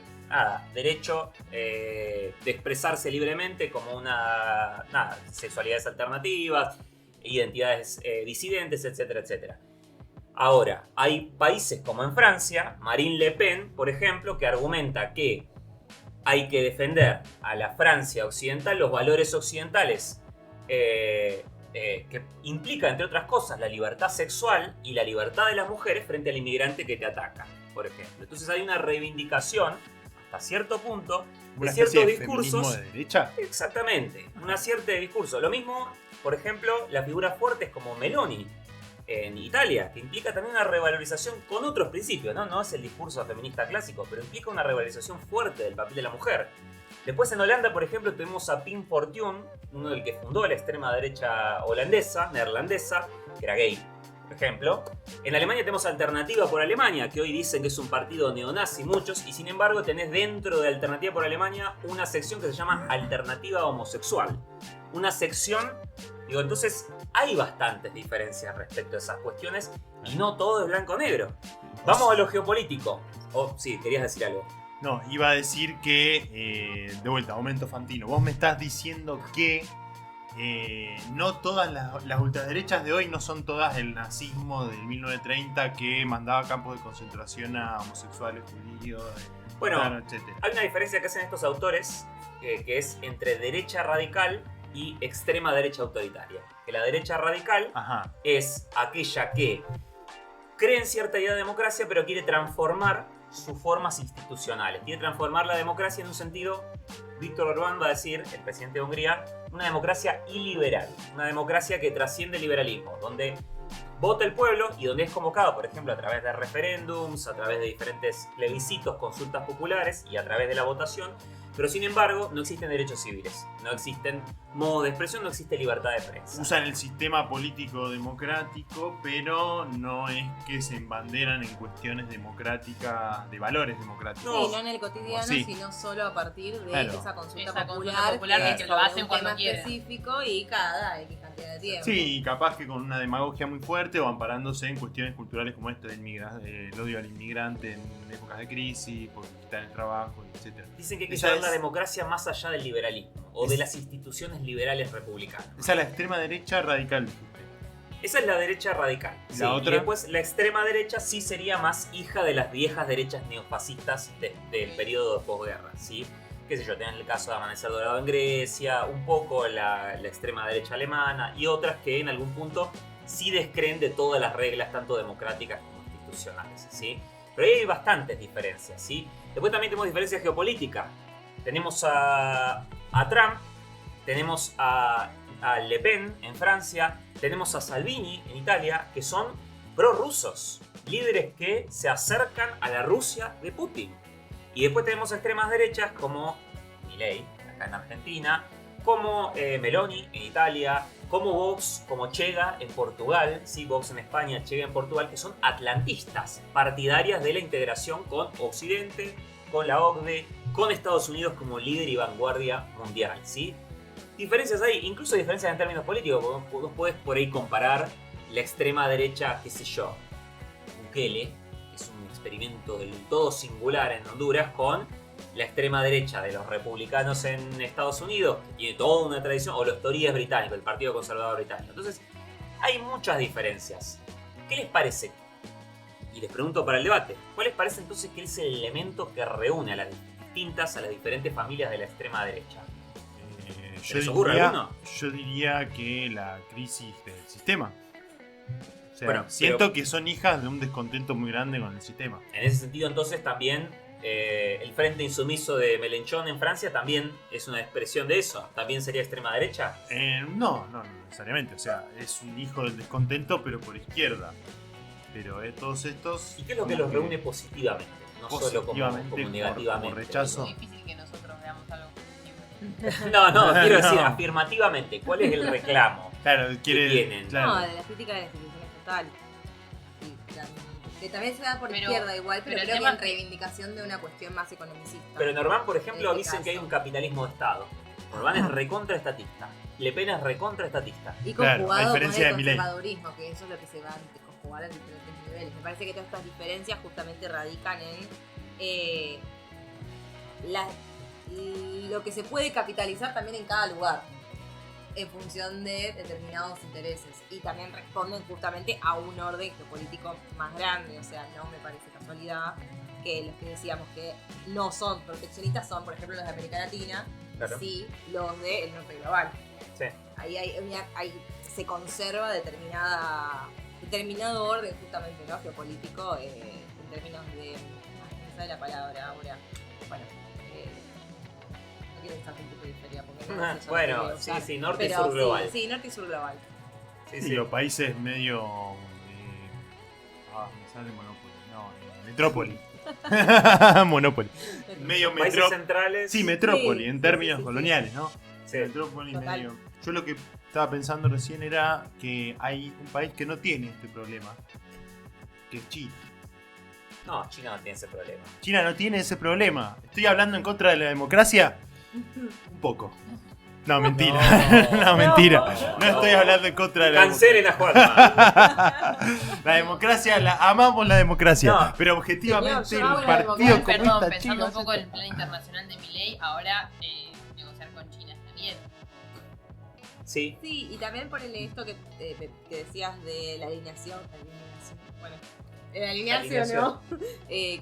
derecho de expresarse libremente como sexualidades alternativas, identidades disidentes, etcétera, etcétera. Ahora, hay países como en Francia, Marine Le Pen, por ejemplo, que argumenta que hay que defender a la Francia occidental los valores occidentales que implica, entre otras cosas, la libertad sexual y la libertad de las mujeres frente al inmigrante que te ataca, por ejemplo. Entonces hay una reivindicación, hasta cierto punto, de Una ciertos especie de discursos. feminismo de derecha. Exactamente, una cierta discurso. Lo mismo, por ejemplo, las figuras fuertes como Meloni en Italia, que implica también una revalorización con otros principios, ¿no? No es el discurso feminista clásico, pero implica una revalorización fuerte del papel de la mujer. Después en Holanda, por ejemplo, tuvimos a Pim Fortuyn, uno del que fundó la extrema derecha neerlandesa, que era gay, por ejemplo. En Alemania tenemos Alternativa por Alemania, que hoy dicen que es un partido neonazi muchos, y sin embargo tenés dentro de Alternativa por Alemania una sección que se llama Alternativa Homosexual. Una sección Digo, entonces hay bastantes diferencias respecto a esas cuestiones y no todo es blanco-negro. Vamos a lo geopolítico. Sí, querías decir algo. No, iba a decir que, de vuelta, momento Fantino, vos me estás diciendo que no todas las ultraderechas de hoy no son todas el nazismo del 1930 que mandaba campos de concentración a homosexuales, judíos, etc. Hay una diferencia que hacen estos autores que es entre derecha radical y extrema derecha autoritaria. Que la derecha radical es aquella que cree en cierta idea de democracia pero quiere transformar sus formas institucionales. Quiere transformar la democracia en un sentido, Víctor Orbán va a decir, el presidente de Hungría, una democracia iliberal. Una democracia que trasciende el liberalismo, donde vota el pueblo y donde es convocado, por ejemplo, a través de referéndums, a través de diferentes plebiscitos, consultas populares y a través de la votación. Pero sin embargo, no existen derechos civiles, no existen modos de expresión, no existe libertad de prensa. Usan el sistema político democrático, pero no es que se embanderan en cuestiones democráticas, de valores democráticos. Sí, no en el cotidiano, sino solo a partir de esa consulta popular que lo hacen cuando quieren. Específico y cada X cantidad de tiempo. Sí, y capaz que con una demagogia muy fuerte o amparándose en cuestiones culturales como esto del odio al inmigrante en épocas de crisis, porque quitan el trabajo, etc. Dicen que hay que llevar la democracia más allá del liberalismo o de las instituciones liberales republicanas. Esa es la extrema derecha radical. Esa es la derecha radical. ¿Y sí, la otra? Y después la extrema derecha sí sería más hija de las viejas derechas neofascistas del periodo de posguerra, ¿sí? Qué sé yo, tenés el caso de Amanecer Dorado en Grecia, un poco la extrema derecha alemana y otras que en algún punto sí descreen de todas las reglas, tanto democráticas como institucionales, ¿sí? Pero ahí hay bastantes diferencias, ¿sí? Después también tenemos diferencias geopolíticas. Tenemos a Trump, tenemos a Le Pen en Francia, tenemos a Salvini en Italia, que son prorrusos, líderes que se acercan a la Rusia de Putin. Y después tenemos extremas derechas como Milei, acá en Argentina, como Meloni en Italia, como Vox, como Chega en Portugal, sí, Vox en España, Chega en Portugal, que son atlantistas, partidarias de la integración con Occidente, con la OCDE, con Estados Unidos como líder y vanguardia mundial, ¿sí? Diferencias hay, incluso diferencias en términos políticos. Vos podés por ahí comparar la extrema derecha, qué sé yo, Bukele, que es un experimento del todo singular en Honduras, con la extrema derecha de los republicanos en Estados Unidos, que tiene toda una tradición, o los tories británicos, el Partido Conservador Británico. Entonces, hay muchas diferencias. ¿Qué les parece? Y les pregunto para el debate, ¿cuál les parece entonces que es el elemento que reúne a las diferentes familias de la extrema derecha? ¿Se les ocurre alguno? Yo diría que la crisis del sistema. O sea, Bueno, siento que son hijas de un descontento muy grande con el sistema. En ese sentido, entonces, también el Frente Insumiso de Mélenchon en Francia también es una expresión de eso. ¿También sería extrema derecha? No necesariamente. O sea, es un hijo del descontento, pero por izquierda. Pero todos estos... ¿Y qué es lo que los reúne positivamente? No solo como negativamente. Como rechazo. Es difícil que nosotros veamos algo positivo. No, quiero decir afirmativamente. ¿Cuál es el reclamo Claro, que tienen? Claro. No, de la crítica de las instituciones total. Que también se da por izquierda igual, pero creo que en reivindicación de una cuestión más economicista. Pero en Orbán, por ejemplo, En este dicen que hay caso. un capitalismo de Estado. Orbán es recontraestatista. Le Pen es recontraestatista. Y Claro, a conjugado con diferencia el de Milei. conservadurismo, que eso es lo que se va a conjugar a diferentes niveles. Me parece que todas estas diferencias justamente radican en lo que se puede capitalizar también en cada lugar en función de determinados intereses y también responden justamente a un orden geopolítico más grande. O sea, no me parece casualidad que los que decíamos que no son proteccionistas son, por ejemplo, los de América Latina, Claro. sí los del norte global. Sí. Ahí se conserva determinado orden justamente, ¿no? Geopolítico en términos de... no sé la palabra ahora. Bueno, no quiero estar un poco de historia porque no sé eso Bueno, lo que voy a usar. sí, norte y Pero sur global. Sí, norte y sur global. Sí, los países medio... me sale Monopoly. No, Metrópoli. Monopoly. Medio Países centrales. Sí, Metrópoli, Sí, en sí, términos sí, sí. coloniales, ¿no? Sí. Metrópoli Total. medio... Yo lo que estaba pensando recién era que hay un país que no tiene este problema, que es China. No, China no tiene ese problema. China no tiene ese problema. ¿Estoy hablando en contra de la democracia? Un poco. No, mentira. No, mentira. No estoy hablando en contra de la Cancelen a Juanma. La democracia, amamos la democracia. No. Pero objetivamente Señor, yo el amo la Partido democracia. Comunista Perdón, Chino. pensando un poco en el plan internacional de Milei, ahora negociar con China está bien. Sí. Sí, y también por esto que decías de la alineación. Bueno, el alinearse o no,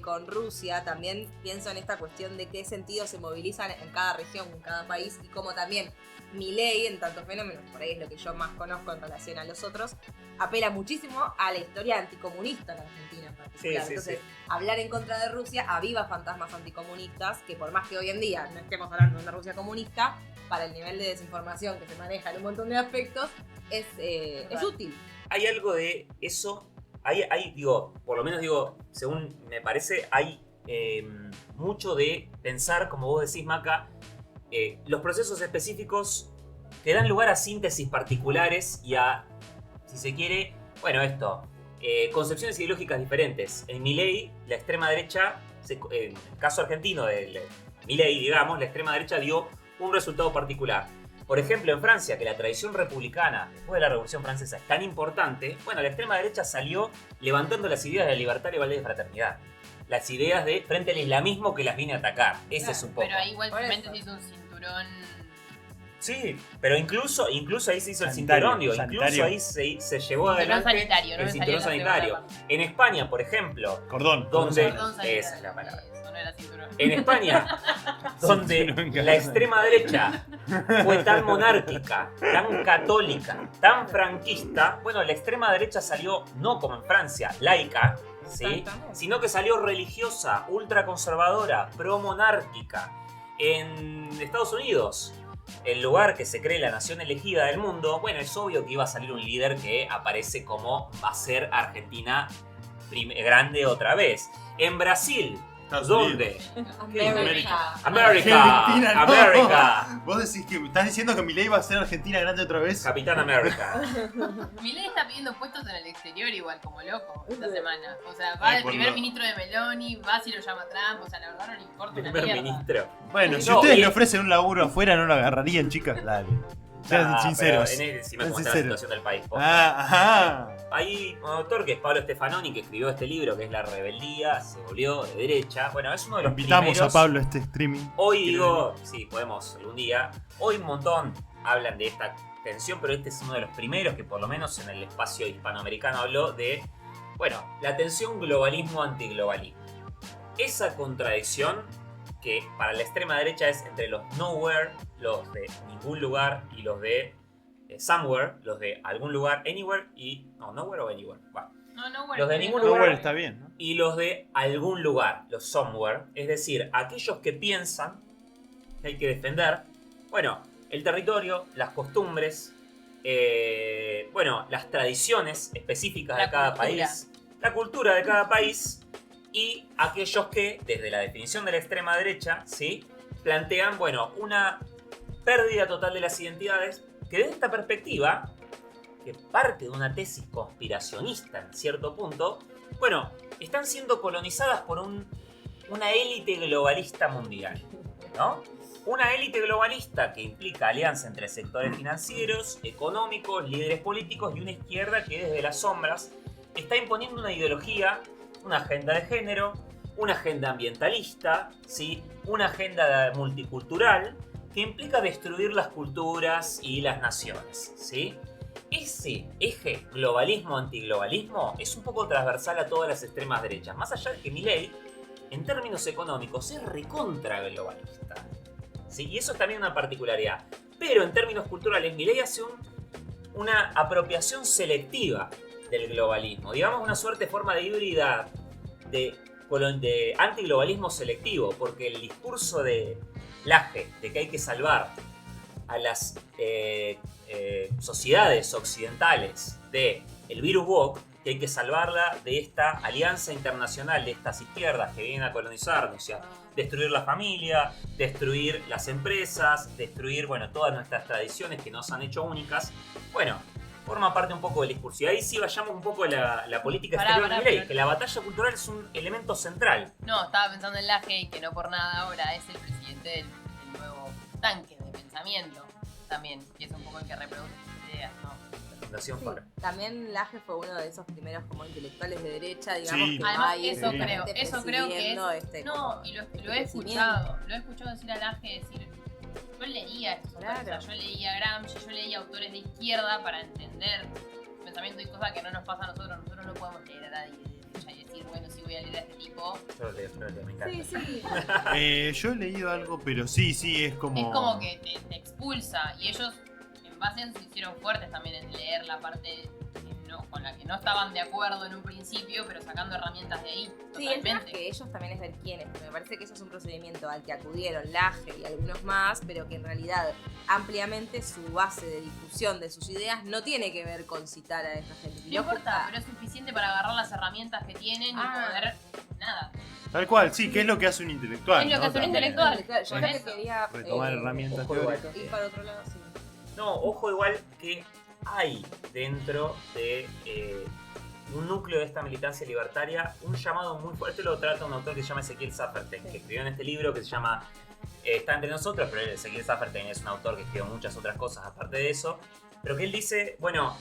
con Rusia, también pienso en esta cuestión de qué sentido se movilizan en cada región, en cada país, y cómo también Milei, en tantos fenómenos, por ahí es lo que yo más conozco en relación a los otros, apela muchísimo a la historia anticomunista en Argentina en particular. Sí, Entonces, hablar en contra de Rusia aviva fantasmas anticomunistas, que por más que hoy en día no estemos hablando de una Rusia comunista, para el nivel de desinformación que se maneja en un montón de aspectos, es útil. Hay algo de eso. Digo, por lo menos digo, según me parece, hay mucho de pensar, como vos decís, Maca, los procesos específicos que dan lugar a síntesis particulares y a, si se quiere, bueno, concepciones ideológicas diferentes. En Milei, la extrema derecha, en el caso argentino de Milei, digamos, la extrema derecha dio un resultado particular. Por ejemplo, en Francia, que la tradición republicana, después de la Revolución Francesa, es tan importante, bueno, la extrema derecha salió levantando las ideas de la libertad, la igualdad y fraternidad. Las ideas de frente al islamismo que las viene a atacar. Ese es un poco. Pero ahí igualmente se hizo un cinturón. Sí, pero incluso ahí se hizo el Sanitario, cinturón, digo, incluso sanitario. ahí se llevó adelante Sanitario, no el me cinturón salía la sanitario. segunda En España, por ejemplo, Cordón. donde Cordón sanitario. esa es la palabra. Eso no era cinturón. En España, donde Cinturón la cabeza. extrema derecha fue tan monárquica, tan católica, tan franquista, bueno, la extrema derecha salió no como en Francia, laica, ¿sí? Exactamente. Sino que salió religiosa, ultraconservadora, pro-monárquica. En Estados Unidos, el lugar que se cree la nación elegida del mundo, bueno, es obvio que iba a salir un líder que aparece como va a ser Argentina grande otra vez. En Brasil, ¿dónde? América. América, Argentina, no. América. Vos decís que estás diciendo que Milei va a ser Argentina grande otra vez. Capitán América. Milei está pidiendo puestos en el exterior igual, como loco, esta semana. O sea, Ay, va de por primer lo- ministro de Meloni, va si lo llama Trump, o sea, la verdad no le importa una Primer mierda. ministro. Bueno, si No, ustedes y- le ofrecen un laburo afuera, ¿no lo agarrarían, chicas? Dale. Sean Ah, sinceros. pero en encima Sean cómo está la sinceros. situación del país. posta. Ajá. Hay un autor que es Pablo Stefanoni, que escribió este libro, que es La rebeldía, se volvió de derecha. Bueno, es uno de los Invitamos primeros. a Pablo a este streaming. Hoy ¿Quiere digo, sí, podemos algún día. Hoy un montón hablan de esta tensión, pero este es uno de los primeros que por lo menos en el espacio hispanoamericano habló de, bueno, la tensión globalismo-antiglobalismo. Esa contradicción que para la extrema derecha es entre los nowhere, los de ningún lugar, y los de somewhere, los de algún lugar, anywhere, y no, nowhere o anywhere, va. No, Los de ningún No, lugar. bueno, está bien, ¿no? Y los de algún lugar, los somewhere, es decir, aquellos que piensan que hay que defender, bueno, el territorio, las costumbres, bueno, las tradiciones específicas de La cada cultura. país, la cultura de cada país, y aquellos que, desde la definición de la extrema derecha, ¿sí?, plantean, bueno, una pérdida total de las identidades, que desde esta perspectiva, que parte de una tesis conspiracionista en cierto punto, bueno, están siendo colonizadas por una élite globalista mundial, ¿no? Una élite globalista que implica alianza entre sectores financieros, económicos, líderes políticos y una izquierda que desde las sombras está imponiendo una ideología, una agenda de género, una agenda ambientalista, ¿sí?, una agenda multicultural que implica destruir las culturas y las naciones, ¿sí? Ese eje globalismo-antiglobalismo es un poco transversal a todas las extremas derechas, más allá de que Milei, en términos económicos, es recontra globalista, ¿sí? Y eso es también una particularidad. Pero en términos culturales, Milei hace una apropiación selectiva del globalismo, digamos una suerte de forma de híbrida de antiglobalismo selectivo, porque el discurso de Laje de que hay que salvar a las sociedades occidentales de el virus woke, que hay que salvarla de esta alianza internacional de estas izquierdas que vienen a colonizarnos, o sea, destruir la familia, destruir las empresas, destruir, bueno, todas nuestras tradiciones que nos han hecho únicas. Bueno, forma parte un poco del discurso. Y ahí sí vayamos un poco a la política exterior de Milei, que la batalla cultural es un elemento central. No, estaba pensando en Laje y que no por nada ahora es el presidente del nuevo tanque de pensamiento. también, que es un poco el que reproduce sus ideas, ¿no? Fundación Sí, Faro. también Laje fue uno de esos primeros como intelectuales de derecha, digamos, Sí. que Además, va a ir eso creo que presidiendo es. como No, y lo he escuchado. Lo he escuchado decir a Laje decir. Yo leía estos autores, Claro. o sea, yo leía Gramsci, yo leía autores de izquierda para entender su pensamiento y cosas que no nos pasa a nosotros. Nosotros no podemos leer a nadie de derecha y decir, bueno, si voy a leer a este tipo. Yo lo leo, me encanta. Sí, sí. Yo he leído algo, pero sí, es como... Es como que te expulsa. Y ellos, en base a eso, se hicieron fuertes también en leer la parte con la que no estaban de acuerdo en un principio, pero sacando herramientas de ahí. Sí, el tema es Totalmente. que ellos también es ver quiénes, porque me parece que eso es un procedimiento al que acudieron Laje y algunos más, pero que en realidad ampliamente su base de difusión de sus ideas no tiene que ver con citar a esa gente. No importa, pero es suficiente para agarrar las herramientas que tienen y poder. Nada. Tal cual, sí, que es lo que hace un intelectual. Es lo que ¿no? hace un También. intelectual. Yo Con lo que eso. quería Retomar herramientas ojo, teóricas. ir para otro lado, sí. No, ojo igual que hay dentro de un núcleo de esta militancia libertaria un llamado muy fuerte, lo trata un autor que se llama Ezequiel Saferten, que escribió en este libro que se llama Está entre nosotros, pero Ezequiel Saferten es un autor que escribió muchas otras cosas aparte de eso, pero que él dice, bueno,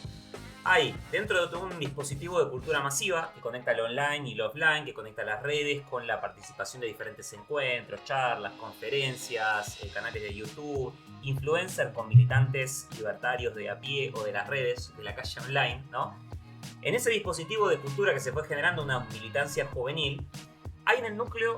hay dentro de todo un dispositivo de cultura masiva que conecta lo online y lo offline, que conecta las redes con la participación de diferentes encuentros, charlas, conferencias, canales de YouTube, influencers con militantes libertarios de a pie o de las redes, de la calle online, ¿no? En ese dispositivo de cultura que se fue generando una militancia juvenil, hay en el núcleo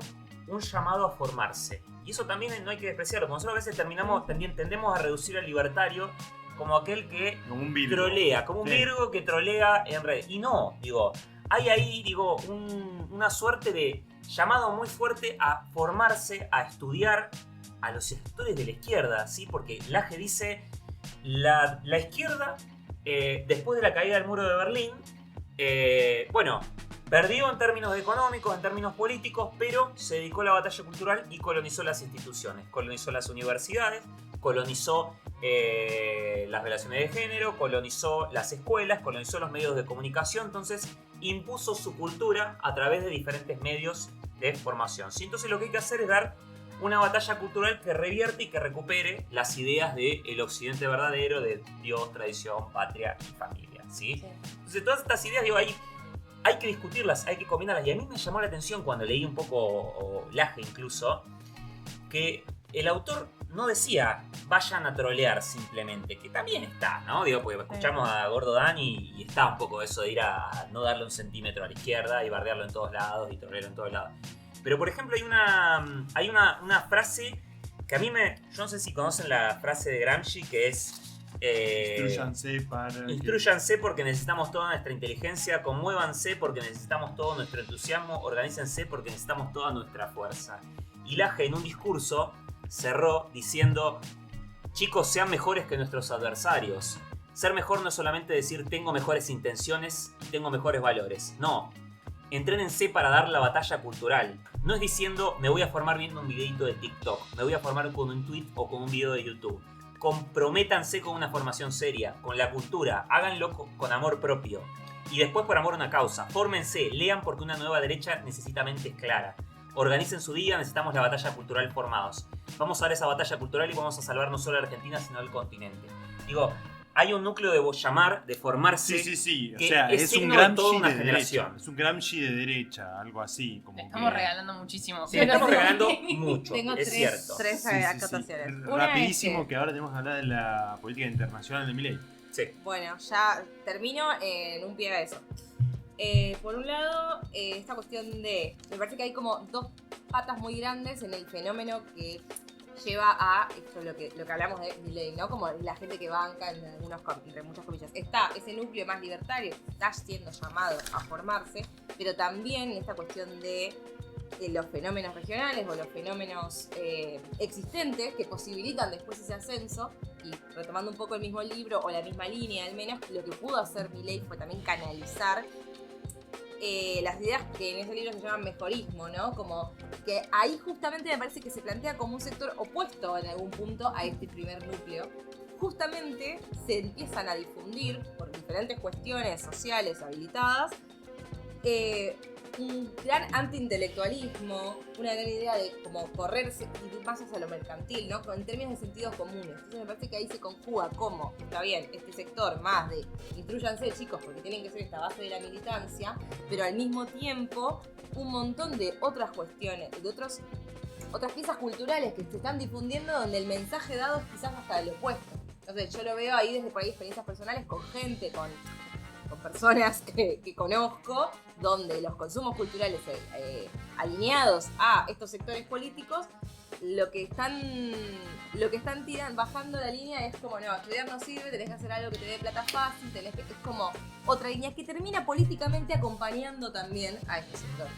un llamado a formarse. Y eso también no hay que despreciarlo, porque nosotros a veces tendemos a reducir al libertario como aquel que Como un Virgo. trolea, como un Sí. Virgo que trolea en redes. Y no, hay ahí, una suerte de llamado muy fuerte a formarse, a estudiar a los sectores de la izquierda, ¿sí? Porque Laje dice, la izquierda, después de la caída del muro de Berlín, perdió en términos económicos, en términos políticos, pero se dedicó a la batalla cultural y colonizó las instituciones, colonizó las universidades, colonizó las relaciones de género, colonizó las escuelas, colonizó los medios de comunicación, entonces impuso su cultura a través de diferentes medios de formación. ¿Sí? Entonces lo que hay que hacer es dar una batalla cultural que revierte y que recupere las ideas del occidente verdadero, de Dios, tradición, patria y familia. ¿Sí? Sí. Entonces todas estas ideas, hay que discutirlas, hay que combinarlas. Y a mí me llamó la atención cuando leí un poco Laje incluso, que el autor no decía vayan a trolear simplemente, que también está, ¿no? Porque escuchamos a Gordo Dani y está un poco eso de ir a no darle un centímetro a la izquierda y bardearlo en todos lados y trolearlo en todos lados. Pero por ejemplo hay una frase que a mí yo no sé si conocen la frase de Gramsci que es... Instrúyanse porque necesitamos toda nuestra inteligencia, conmuévanse porque necesitamos todo nuestro entusiasmo, organícense porque necesitamos toda nuestra fuerza. Y Laje en un discurso cerró diciendo, chicos, sean mejores que nuestros adversarios. Ser mejor no es solamente decir tengo mejores intenciones y tengo mejores valores. No, entrénense para dar la batalla cultural. No es diciendo me voy a formar viendo un videito de TikTok, me voy a formar con un tweet o con un video de YouTube. Comprométanse con una formación seria, con la cultura, háganlo con amor propio. Y después por amor a una causa. Fórmense, lean porque una nueva derecha necesita mentes claras. Organicen su día, necesitamos la batalla cultural formados. Vamos a dar esa batalla cultural y vamos a salvar no solo a Argentina, sino al continente. Hay un núcleo de llamar, de formarse. Sí. O que sea, es un signo de toda Gramsci una de generación. derecha. Es un Gramsci de derecha, algo así. Como Le estamos que- regalando muchísimo. Sí, estamos Pero- regalando mucho, Tengo es cierto. tres Sí. acotaciones. Una Rapidísimo, es que ahora tenemos que hablar de la política internacional de Milei. Sí. bueno, ya termino en un pie a eso. Por un lado, esta cuestión de... Me parece que hay como dos patas muy grandes en el fenómeno que lleva a esto, lo que hablamos de Milei, ¿no? Como la gente que banca, entre muchas comillas. Está ese núcleo más libertario que está siendo llamado a formarse, pero también esta cuestión de los fenómenos regionales o los fenómenos existentes que posibilitan después ese ascenso. Y retomando un poco el mismo libro o la misma línea al menos, lo que pudo hacer Milei fue también canalizar las ideas que en ese libro se llaman mejorismo, ¿no? Como que ahí justamente me parece que se plantea como un sector opuesto en algún punto a este primer núcleo. Justamente se empiezan a difundir por diferentes cuestiones sociales habilitadas un gran anti-intelectualismo, una gran idea de como correrse y más hacia lo mercantil, ¿no? En términos de sentidos comunes. Entonces me parece que ahí se conjuga como, está bien, este sector más de instrúyanse chicos porque tienen que ser esta base de la militancia, pero al mismo tiempo un montón de otras cuestiones, de otras piezas culturales que se están difundiendo donde el mensaje dado es quizás hasta el opuesto. Entonces yo lo veo ahí desde por ahí experiencias personales con gente, con personas que conozco, donde los consumos culturales alineados a estos sectores políticos, lo que están bajando la línea es como, no, estudiar no sirve, tenés que hacer algo que te dé plata fácil, es como otra línea que termina políticamente acompañando también a este sector.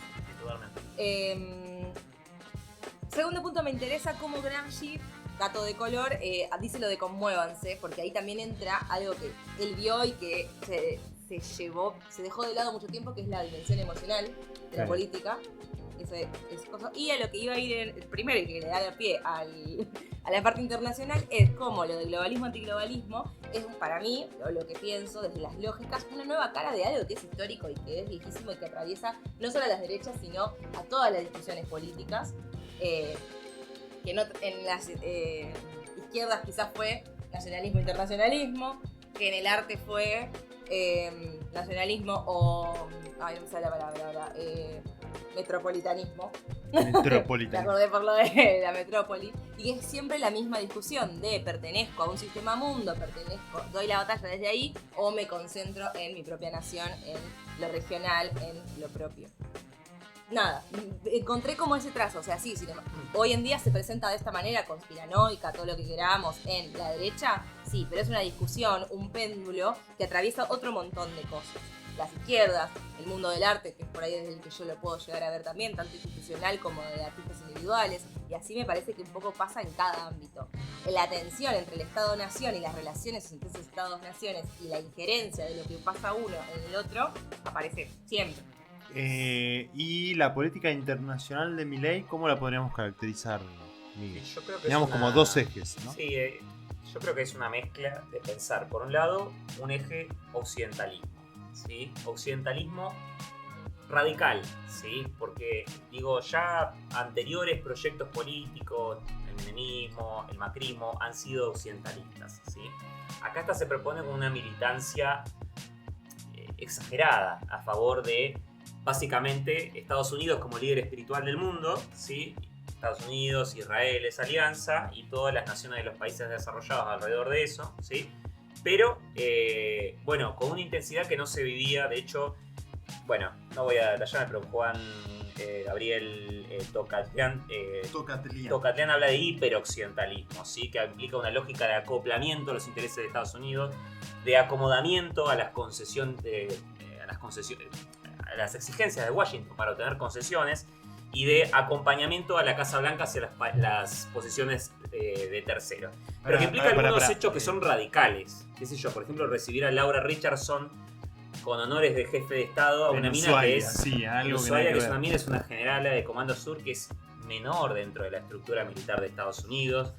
Segundo punto, me interesa cómo Gramsci, dato de color, dice lo de conmuévanse, porque ahí también entra algo que él vio y que se dejó de lado mucho tiempo, que es la dimensión emocional de la política. Y a lo que iba a ir el primero y que le da pie a la parte internacional es como lo de globalismo-antiglobalismo es para mí, lo que pienso desde las lógicas, una nueva cara de algo que es histórico y que es viejísimo y que atraviesa no solo a las derechas sino a todas las discusiones políticas, que no, en las izquierdas quizás fue nacionalismo-internacionalismo, que en el arte fue nacionalismo o... ay, no me sale la palabra ahora. Metropolitanismo. Me acordé por lo de la metrópoli. Y que es siempre la misma discusión de pertenezco a un sistema mundo, doy la batalla desde ahí, o me concentro en mi propia nación, en lo regional, en lo propio. Nada, encontré como ese trazo, o sea, sí, hoy en día se presenta de esta manera conspiranoica, todo lo que queramos en la derecha, sí, pero es una discusión, un péndulo que atraviesa otro montón de cosas. Las izquierdas, el mundo del arte, que es por ahí desde el que yo lo puedo llegar a ver también, tanto institucional como de artistas individuales, y así me parece que un poco pasa en cada ámbito. La tensión entre el Estado-Nación y las relaciones entre esos Estados-Naciones y la injerencia de lo que pasa uno en el otro, aparece siempre. Y la política internacional de Milei, ¿cómo la podríamos caracterizar, Miguel? Yo creo que digamos como dos ejes, ¿no? Sí, yo creo que es una mezcla de pensar, por un lado, un eje occidentalismo, ¿sí? Occidentalismo radical, ¿sí? Porque, digo, ya anteriores proyectos políticos, el menemismo, el macrismo, han sido occidentalistas, ¿sí? Acá esta se propone con una militancia exagerada a favor de básicamente Estados Unidos como líder espiritual del mundo, ¿sí? Estados Unidos, Israel, esa alianza y todas las naciones de los países desarrollados alrededor de eso, ¿sí? Pero, bueno, con una intensidad que no se vivía, de hecho, bueno, no voy a detallarme, pero Juan Gabriel Tocatlián habla de hiperoccidentalismo, ¿sí? Que implica una lógica de acoplamiento a los intereses de Estados Unidos, de acomodamiento a las concesiones, a las exigencias de Washington para obtener concesiones y de acompañamiento a la Casa Blanca hacia las posiciones de terceros. Pero que implica algunos hechos que son radicales. ¿Qué sé yo? Por ejemplo, recibir a Laura Richardson con honores de jefe de Estado a una mina que es Ushuaia, que es una mina, es una generala de Comando Sur que es menor dentro de la estructura militar de Estados Unidos.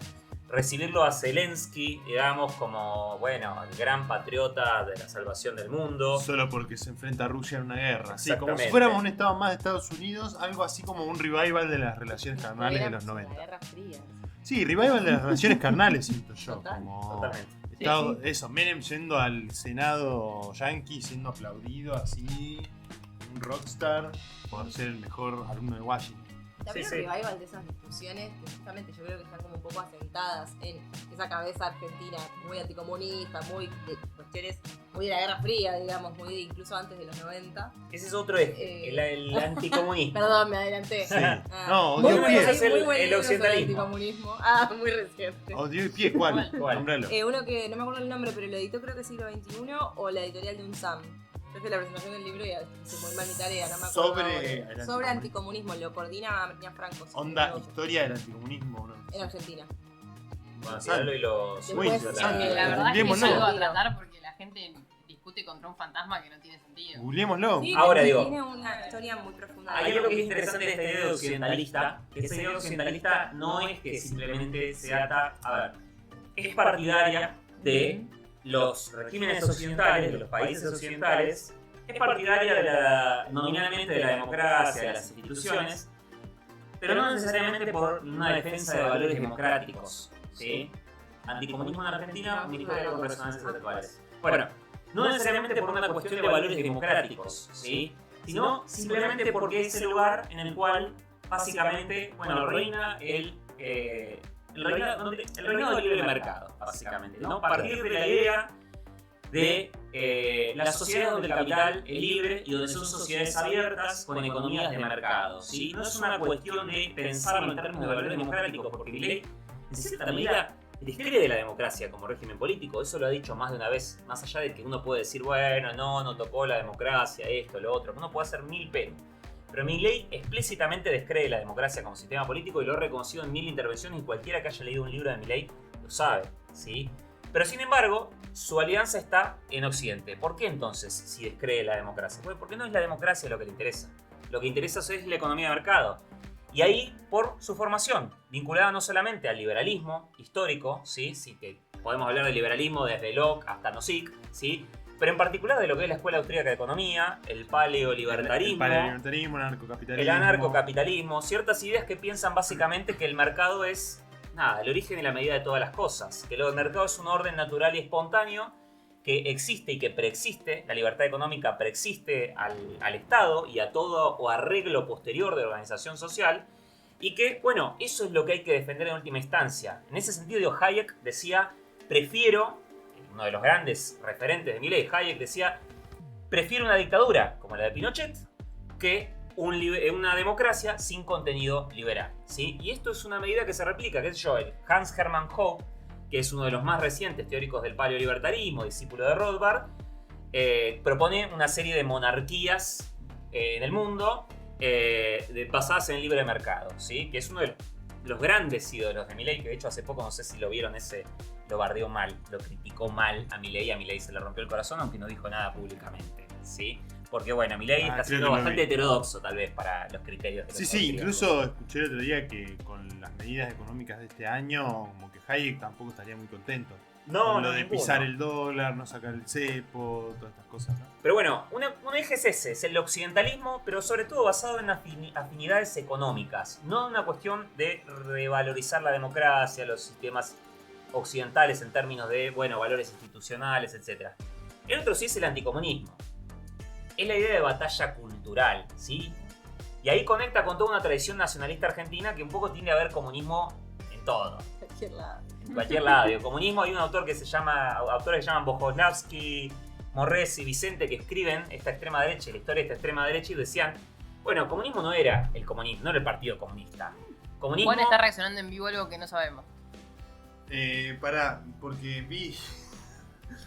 Recibirlo a Zelensky, digamos, como, bueno, el gran patriota de la salvación del mundo. Solo porque se enfrenta a Rusia en una guerra. Sí, como si fuéramos un estado más de Estados Unidos, algo así como un revival de las relaciones carnales de los 90. La Guerra Fría. Sí, revival de las relaciones carnales, siento yo. Totalmente. Estado, sí. Eso, Menem yendo al Senado yankee, siendo aplaudido así, un rockstar, por ser el mejor alumno de Washington. También un revival de esas discusiones que justamente yo creo que están como un poco asentadas en esa cabeza argentina muy anticomunista, muy de cuestiones muy de la Guerra Fría, digamos, muy de incluso antes de los 90. Ese es otro eje, el anticomunismo. Perdón, me adelanté. Sí. No, Odio Pie. El occidentalismo. Muy reciente. Odio Pie, ¿cuál? Nombralo. Uno que no me acuerdo el nombre, pero lo editó creo que siglo XXI o la editorial de UNSAM. Yo hice la presentación del libro y hice muy mal mi tarea, no me acuerdo. Sobre anticomunismo, lo coordina Martina Franco. Onda, historia del anticomunismo, ¿no? En Argentina. Gonzalo y los... Después, la verdad es que es algo a tratar porque la gente discute contra un fantasma que no tiene sentido. Googleémoslo. Sí, ahora digo, tiene una historia muy profunda. Hay algo que es interesante de esta idea de occidentalista, que esa idea occidentalista no es que simplemente se ata, a ver, es partidaria de los regímenes occidentales, de los países occidentales, es partidaria nominalmente de la democracia, de las instituciones, pero no necesariamente por una defensa de valores democráticos, ¿sí? Anticomunismo en Argentina, una historia con resonancias actuales. Bueno, no necesariamente por una cuestión de valores democráticos, ¿sí? Sino simplemente porque es el lugar en el cual, básicamente, reina el reinado del libre mercado, básicamente, ¿no? A partir de la idea de las sociedades donde el capital es libre y donde son sociedades abiertas con economías de mercado, ¿sí? No es una cuestión de pensarlo en términos de valores democráticos, porque Milei, en cierta medida, describe de la democracia como régimen político. Eso lo ha dicho más de una vez, más allá de que uno puede decir, bueno, no tocó la democracia, esto, lo otro. Uno puede hacer mil peros. Pero Milei explícitamente descree la democracia como sistema político y lo ha reconocido en 1000 intervenciones, y cualquiera que haya leído un libro de Milei lo sabe, ¿sí? Pero sin embargo, su alianza está en Occidente. ¿Por qué entonces si descree la democracia? Porque no es la democracia lo que le interesa. Lo que interesa es la economía de mercado. Y ahí por su formación, vinculada no solamente al liberalismo histórico, ¿sí? Sí, que podemos hablar del liberalismo desde Locke hasta Nozick, ¿sí? Pero en particular de lo que es la Escuela Austríaca de Economía, el paleolibertarismo, el anarcocapitalismo, ciertas ideas que piensan básicamente que el mercado es el origen y la medida de todas las cosas, que el mercado es un orden natural y espontáneo que existe y que preexiste, la libertad económica preexiste al Estado y a todo o arreglo posterior de organización social, y que, eso es lo que hay que defender en última instancia. En ese sentido, Hayek decía, uno de los grandes referentes de Milei, Hayek decía, prefiero una dictadura como la de Pinochet que una democracia sin contenido liberal, ¿sí? Y esto es una medida que se replica, qué sé yo, el Hans Hermann Hoppe, que es uno de los más recientes teóricos del paleolibertarismo, discípulo de Rothbard, propone una serie de monarquías en el mundo basadas en el libre mercado, ¿sí? Que es uno de los grandes ídolos de Milei, que de hecho hace poco, no sé si lo vieron, lo bardeó mal, lo criticó mal a Milei se le rompió el corazón, aunque no dijo nada públicamente, ¿sí? Porque Milei está siendo bastante heterodoxo tal vez para los criterios de los Sí, incluso escuché el otro día que con las medidas económicas de este año, como que Hayek tampoco estaría muy contento. Con lo de pisar el dólar, no sacar el cepo, todas estas cosas, ¿no? Pero un eje es ese, es el occidentalismo, pero sobre todo basado en afinidades económicas, no una cuestión de revalorizar la democracia, los sistemas occidentales en términos de, valores institucionales, etc. El otro sí es el anticomunismo. Es la idea de batalla cultural, ¿sí? Y ahí conecta con toda una tradición nacionalista argentina que un poco tiende a ver comunismo en todo. En cualquier lado. El comunismo, hay un autor que autores que se llaman Bojoslavsky, Morresi y Vicente, que escriben esta extrema derecha, la historia de esta extrema derecha, y decían, comunismo no era el comunismo, no era el Partido Comunista. Comunismo... Juan está reaccionando en vivo algo que no sabemos. Porque vi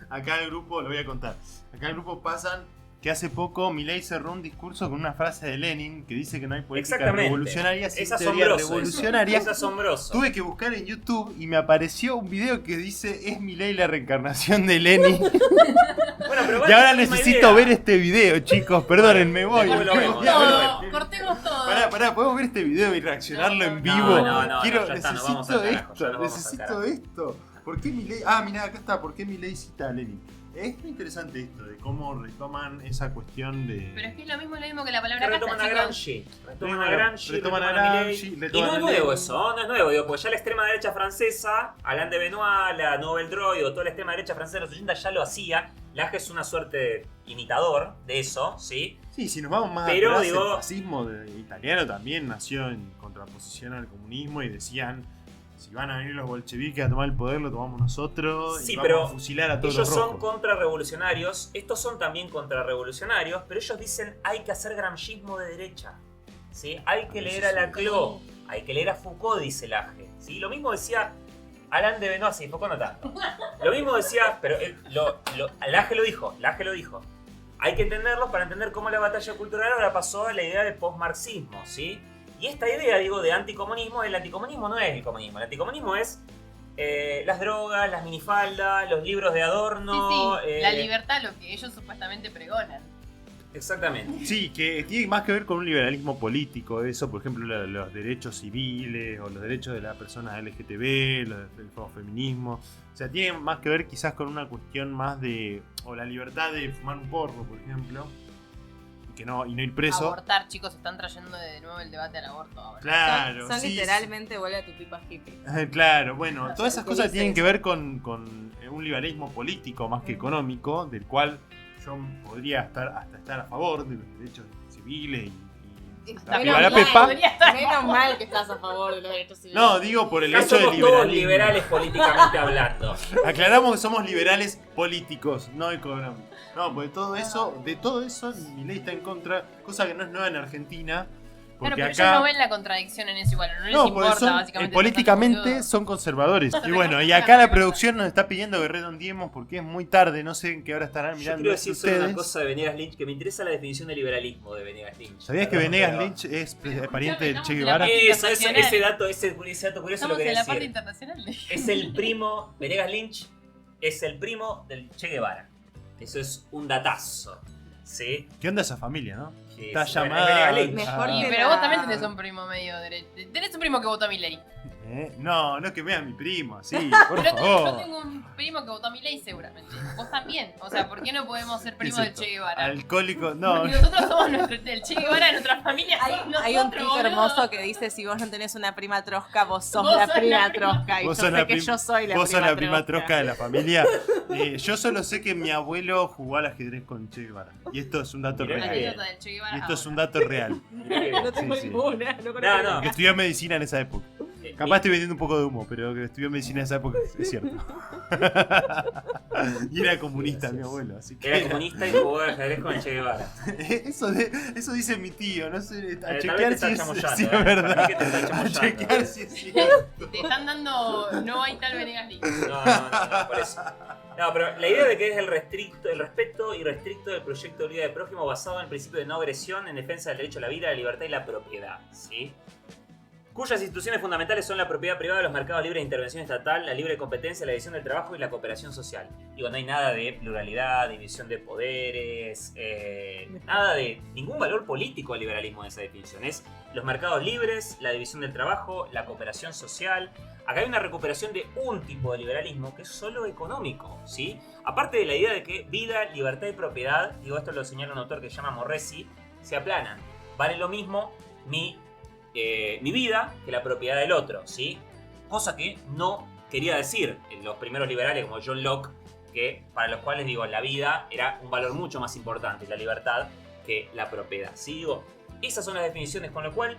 acá el grupo, lo voy a contar. Acá el grupo pasan que hace poco Milei cerró un discurso con una frase de Lenin que dice que no hay política revolucionaria sin teoría revolucionaria. Es asombroso. Tuve que buscar en YouTube y me apareció un video que dice ¿es Milei la reencarnación de Lenin? Y ahora necesito ver este video, chicos. Perdonen, voy. Cortemos todo. Pará, ¿podemos ver este video y reaccionarlo en vivo? Necesito esto. ¿Por qué Milei? Mirá, acá está. ¿Por qué Milei cita a Lenin? Es muy interesante esto de cómo retoman esa cuestión de... Pero es que es lo mismo que la palabra retoman a Gramsci. Retoman a Gramsci. Y no es nuevo eso, no es nuevo, porque ya la extrema derecha francesa, Alain de Benoist, la Nouvelle Droit, o toda la extrema derecha francesa de los 80 ya lo hacía. Laje es una suerte de imitador de eso, ¿sí? Sí, si nos vamos más atrás, el fascismo italiano también nació en contraposición al comunismo y decían... Si van a venir los bolcheviques a tomar el poder, lo tomamos nosotros y vamos a fusilar a todos los rojos. Ellos son contrarrevolucionarios, estos son también contrarrevolucionarios, pero ellos dicen hay que hacer gramscismo de derecha, ¿sí? Hay que leer a Laclau, hay que leer a Foucault, dice Laje, ¿sí? Lo mismo decía Alain de Benoist, sí, Foucault no tanto. Lo mismo decía, pero Laje lo dijo. Hay que entenderlos para entender cómo la batalla cultural ahora pasó a la idea de postmarxismo, ¿sí? Y esta idea, de anticomunismo, el anticomunismo no es el comunismo. El anticomunismo es las drogas, las minifaldas, los libros de Adorno. Sí, la libertad, lo que ellos supuestamente pregonan. Exactamente. Sí, que tiene más que ver con un liberalismo político, eso, por ejemplo, los derechos civiles o los derechos de las personas LGTB, el feminismo. O sea, tiene más que ver quizás con una cuestión más de... o la libertad de fumar un porro, por ejemplo. no ir preso. Abortar, chicos, están trayendo de nuevo el debate al aborto ahora. Claro, Son sí, literalmente vuelve a tu pipa hippie. Claro, bueno, todas esas cosas dice tienen que eso. ver con un liberalismo político más que económico, del cual yo podría estar a favor de los derechos civiles y Está viva bien, la Pepa. podría estar. Menos mal que estás a favor de los derechos civiles. No, digo por el Acá hecho de somos todos liberalismo. liberales políticamente hablando. Aclaramos que somos liberales políticos, no económicos. No, porque de todo eso, mi ley está en contra, cosa que no es nueva en Argentina. Claro, Porque pero acá. ellos no ven la contradicción en eso igual, no les No, porque importa son, básicamente. políticamente son conservadores. Y bueno, y acá la producción nos está pidiendo que redondeemos porque es muy tarde, no sé en qué hora estarán Yo mirando quiero esto decir solo una ustedes. cosa de Venegas Lynch, que me interesa la definición de liberalismo de Venegas Lynch. ¿Sabías que Perdón, Venegas pero- Lynch es pariente del Che estamos en la Guevara? parte- Ese dato curioso Estamos lo quería en la parte decir. internacional. Es el primo, Venegas Lynch es el primo del Che Guevara. Eso es un datazo. ¿Sí? ¿Qué onda esa familia, no? Sí, Está sí, llamada. Venegas Lynch. Mejor Sí, que pero la- vos también tenés un primo medio derecho. Tenés un primo que votó a mi ley. No, no que vean mi primo, así, por Pero yo favor. tengo un primo que votó a mi ley seguramente. Vos también. O sea, ¿por qué no podemos ser primos ¿Qué del es esto? Che Guevara? Alcohólico, no. Porque nosotros somos el Che Guevara de nuestra familia. Hay un tuit hermoso que dice: si vos no tenés una prima trosca, vos sos Vos la sos prima la prima- trosca. Y Vos yo sos sé la que prim- yo soy la Vos sos prima la prima trosca de la familia. Yo solo sé que mi abuelo jugó al ajedrez con Che Guevara. Y esto es un dato Mirá real. que- Anécdota del Che Guevara. Y esto es un dato real. No tengo Sí, sí. ninguna. No conozco No, no. ninguna. Que estudió medicina en esa época. Capaz estoy vendiendo un poco de humo, pero que estudió medicina en esa época es cierto. Y era comunista mi abuelo, así que. Era comunista y jugó al ajedrez con el Che Guevara. Eso dice mi tío, no sé. A Tal vez te chequear está si es, chamullando, si es para verdad. mí que te está A chamullando. chequear si es cierto. Te están dando. No hay tal Venegas Lynch. No, por eso. No, pero la idea de que es el respeto irrestricto del proyecto de vida del prójimo basado en el principio de no agresión en defensa del derecho a la vida, la libertad y la propiedad, ¿sí? Cuyas instituciones fundamentales son la propiedad privada, los mercados libres de intervención estatal, la libre competencia, la división del trabajo y la cooperación social. Digo, no hay nada de pluralidad, división de poderes, nada de ningún valor político al liberalismo en esa definición. Es los mercados libres, la división del trabajo, la cooperación social. Acá hay una recuperación de un tipo de liberalismo que es solo económico, ¿sí? Aparte de la idea de que vida, libertad y propiedad, digo, esto lo señala un autor que se llama Morresi, se aplanan. Vale lo mismo mi vida que la propiedad del otro, ¿sí? Cosa que no quería decir los primeros liberales como John Locke, que para los cuales, digo, la vida era un valor mucho más importante, la libertad, que la propiedad, ¿sí? Digo, esas son las definiciones, con lo cual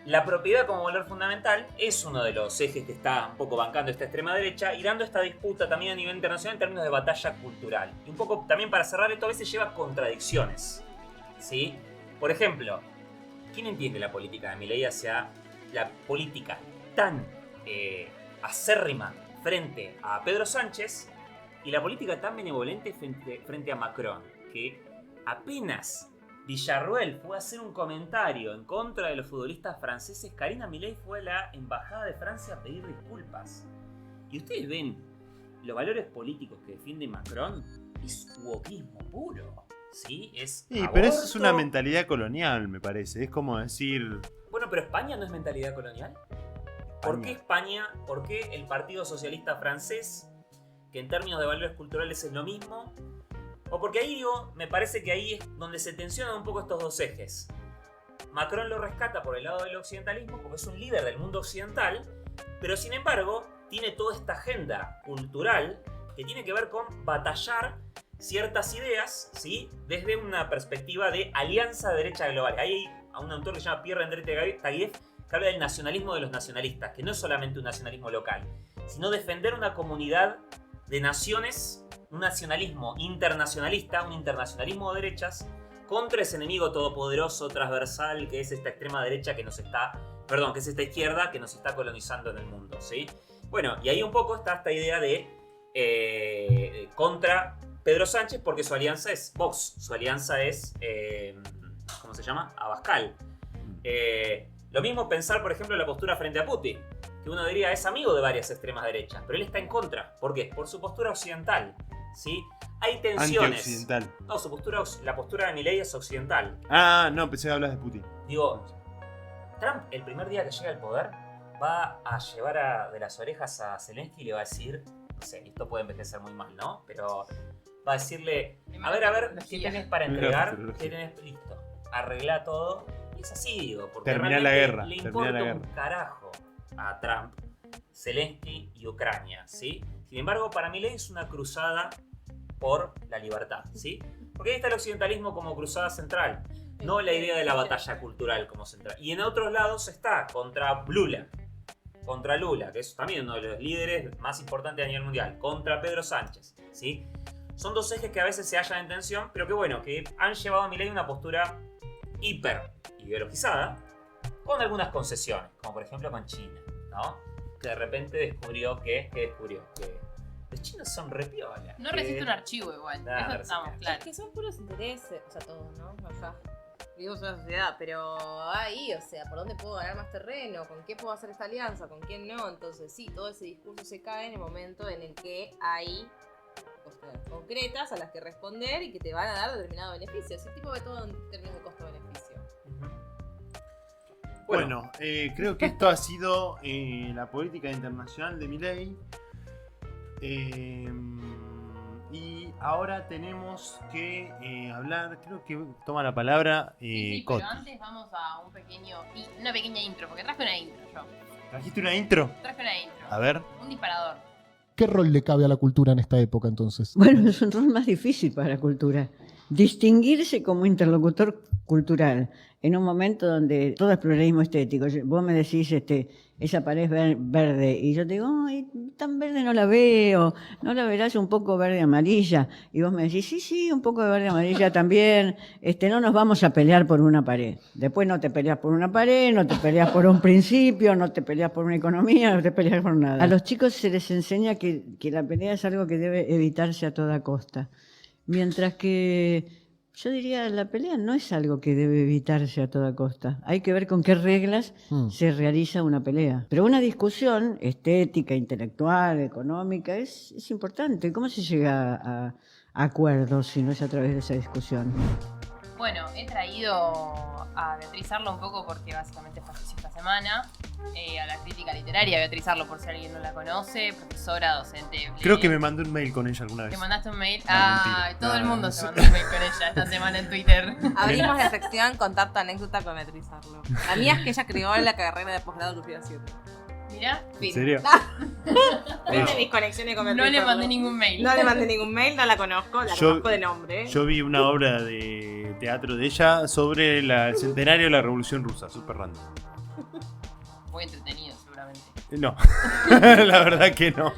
la propiedad como valor fundamental es uno de los ejes que está un poco bancando esta extrema derecha y dando esta disputa también a nivel internacional en términos de batalla cultural. Y un poco también para cerrar esto a veces lleva contradicciones, ¿sí? Por ejemplo, ¿quién entiende la política de Milei hacia la política tan acérrima frente a Pedro Sánchez y la política tan benevolente frente a Macron? Que apenas Villarruel fue a hacer un comentario en contra de los futbolistas franceses, Karina Milei fue a la embajada de Francia a pedir disculpas. Y ustedes ven los valores políticos que defiende Macron, es wokismo puro, ¿sí? Es Sí, pero eso es aborto. una mentalidad colonial, me parece. Es como decir. Bueno, pero España no es mentalidad colonial. ¿Por qué España? ¿Por qué el Partido Socialista Francés, que en términos de valores culturales es lo mismo? O porque ahí, digo, me parece que ahí es donde se tensionan un poco estos dos ejes. Macron lo rescata por el lado del occidentalismo porque es un líder del mundo occidental, pero sin embargo tiene toda esta agenda cultural que tiene que ver con batallar ciertas ideas, ¿sí? Desde una perspectiva de alianza de derecha global. Hay a un autor que se llama Pierre-André Taguieff que habla del nacionalismo de los nacionalistas, que no es solamente un nacionalismo local, sino defender una comunidad de naciones, un nacionalismo internacionalista, un internacionalismo de derechas, contra ese enemigo todopoderoso, transversal, que es esta extrema derecha que nos está, perdón, que es esta izquierda que nos está colonizando en el mundo, ¿sí? Bueno, y ahí un poco está esta idea de contra Pedro Sánchez, porque su alianza es Vox, su alianza es, ¿cómo se llama? Abascal. Lo mismo pensar, por ejemplo, la postura frente a Putin, que uno diría es amigo de varias extremas derechas, pero él está en contra. ¿Por qué? Por su postura occidental, ¿sí? Hay tensiones. Antioccidental. No, la postura de Milei es occidental. Ah, no, pensé que hablas de Putin. Digo, Trump, el primer día que llega al poder, va a llevar de las orejas a Zelensky y le va a decir, no sé, esto puede envejecer muy mal, ¿no? Pero para decirle, a ver, ¿qué tenés para entregar? ¿Qué tenés listo? Arreglá todo. Y es así, digo, porque Terminá la guerra. le importa un carajo a Trump, Zelensky y Ucrania, ¿sí? Sin embargo, para Milei es una cruzada por la libertad, ¿sí? Porque ahí está el occidentalismo como cruzada central, no la idea de la batalla cultural como central. Y en otros lados está contra Lula, que es también uno de los líderes más importantes a nivel mundial, contra Pedro Sánchez, ¿sí? Son dos ejes que a veces se hallan en tensión, pero que bueno, que han llevado a Milei a una postura hiper ideologizada, con algunas concesiones, como por ejemplo con China, ¿no? Que de repente descubrió que los chinos son re piola. No resiste un archivo igual, eso estamos claros. Es que son puros intereses, o sea, todo, ¿no? Allá. Vivimos en una sociedad, pero ahí, o sea, ¿por dónde puedo ganar más terreno? ¿Con qué puedo hacer esta alianza? ¿Con quién no? Entonces, sí, todo ese discurso se cae en el momento en el que hay cuestiones concretas a las que responder y que te van a dar determinado beneficio. Ese tipo de todo en términos de costo-beneficio. Bueno, creo que esto ha sido la política internacional de Milei. Y ahora tenemos que hablar, creo que toma la palabra sí, Coti. pero antes vamos a una pequeña intro, porque traje una intro yo. ¿Trajiste una intro? Traje una intro. A ver. Un disparador. ¿Qué rol le cabe a la cultura en esta época entonces? Bueno, es un rol más difícil para la cultura. Distinguirse como interlocutor cultural en un momento donde todo es pluralismo estético. Vos me decís, esa pared es verde, y yo te digo, ay, tan verde no la veo, no la verás un poco verde amarilla, y vos me decís, sí, un poco de verde amarilla también, no nos vamos a pelear por una pared. Después no te peleas por una pared, no te peleas por un principio, no te peleas por una economía, no te peleas por nada. A los chicos se les enseña que la pelea es algo que debe evitarse a toda costa, mientras que yo diría, la pelea no es algo que debe evitarse a toda costa. Hay que ver con qué reglas se realiza una pelea. Pero una discusión estética, intelectual, económica, es importante. ¿Cómo se llega a acuerdos si no es a través de esa discusión? Bueno, he traído a Beatriz Arlo un poco porque básicamente falleció esta semana. A la crítica literaria, Beatriz Arlo, por si alguien no la conoce, profesora, docente. Creo que me mandé un mail con ella alguna vez. ¿Te mandaste un mail? No, todo el mundo se mandó un mail con ella esta semana en Twitter. Abrimos la sección contar tu anécdota con Beatriz Arlo. La mía es que ella creó la carrera de posgrado de Lucía 7. Mirá. ¿En serio? ¿Viste mis conexiones con Beatriz No le Arlo? mandé ningún mail. No le mandé ningún mail, no la conozco, conozco de nombre. Yo vi una obra de teatro de ella sobre el centenario de la Revolución Rusa, súper random. Muy entretenido, seguramente. No, la verdad que no.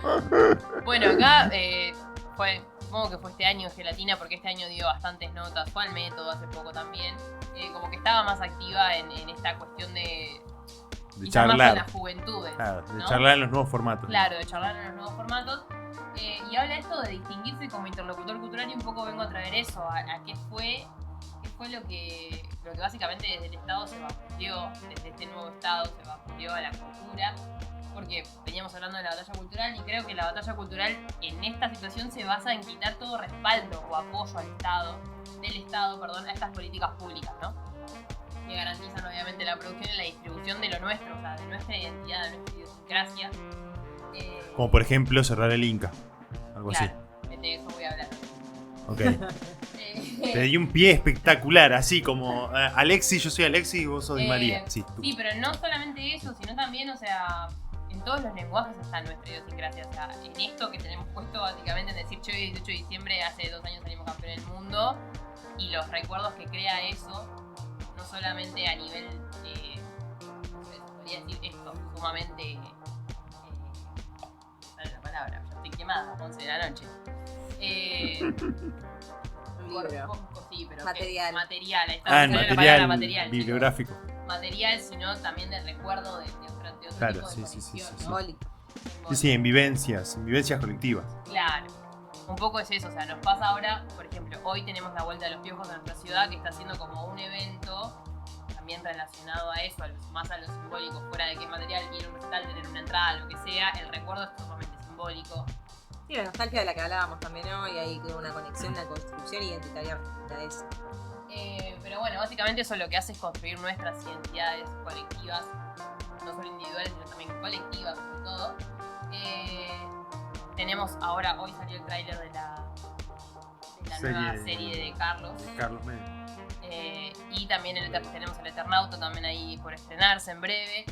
Bueno, acá supongo que fue este año en Gelatina, porque este año dio bastantes notas, fue al método hace poco también. Como que estaba más activa en esta cuestión de charlar. Más con las juventudes. Claro, de ¿no? charlar en los nuevos formatos. Claro, de charlar en los nuevos formatos. Y habla esto de distinguirse como interlocutor cultural y un poco vengo a traer eso, a qué fue lo que básicamente desde el Estado se vapuleó, desde este nuevo Estado se vapuleó a la cultura, porque veníamos hablando de la batalla cultural y creo que la batalla cultural en esta situación se basa en quitar todo respaldo o apoyo del Estado, a estas políticas públicas, ¿no? Que garantizan obviamente la producción y la distribución de lo nuestro, o sea, de nuestra identidad, de nuestra idiosincrasia. Como por ejemplo cerrar el Inca, algo claro, de eso voy a hablar. Ok. Te di un pie espectacular, así como Alexi, yo soy Alexi y vos sos Di María. Sí, pero no solamente eso, sino también, o sea, en todos los lenguajes está nuestra idiosincrasia. O sea, en esto que tenemos puesto básicamente en decir, yo el 18 de diciembre, hace 2 años salimos campeón del mundo, y los recuerdos que crea eso, no solamente a nivel, podría decir esto, sumamente, ¿cuál es la palabra? Ya estoy quemada, 11 de la noche. Sí, pero material. Material, ahí está. Material bibliográfico. Material, sino también de recuerdo de otro claro, tipo de sí. simbólico. Sí, en vivencias colectivas. Claro. Un poco es eso, o sea, nos pasa ahora, por ejemplo, hoy tenemos la Vuelta de los Piojos en nuestra ciudad, que está siendo como un evento también relacionado a eso, más a lo simbólico, fuera de que material quiere un recital, tener una entrada, lo que sea, el recuerdo es sumamente simbólico. Sí, la nostalgia de la que hablábamos también hoy, hay una conexión, una construcción identitaria de eso. Pero bueno, básicamente eso lo que hace es construir nuestras identidades colectivas, no solo individuales, sino también colectivas, sobre todo. Tenemos ahora, hoy salió el tráiler de nueva serie de Carlos. Carlos Menem. Y también tenemos el Eternauta también ahí por estrenarse en breve.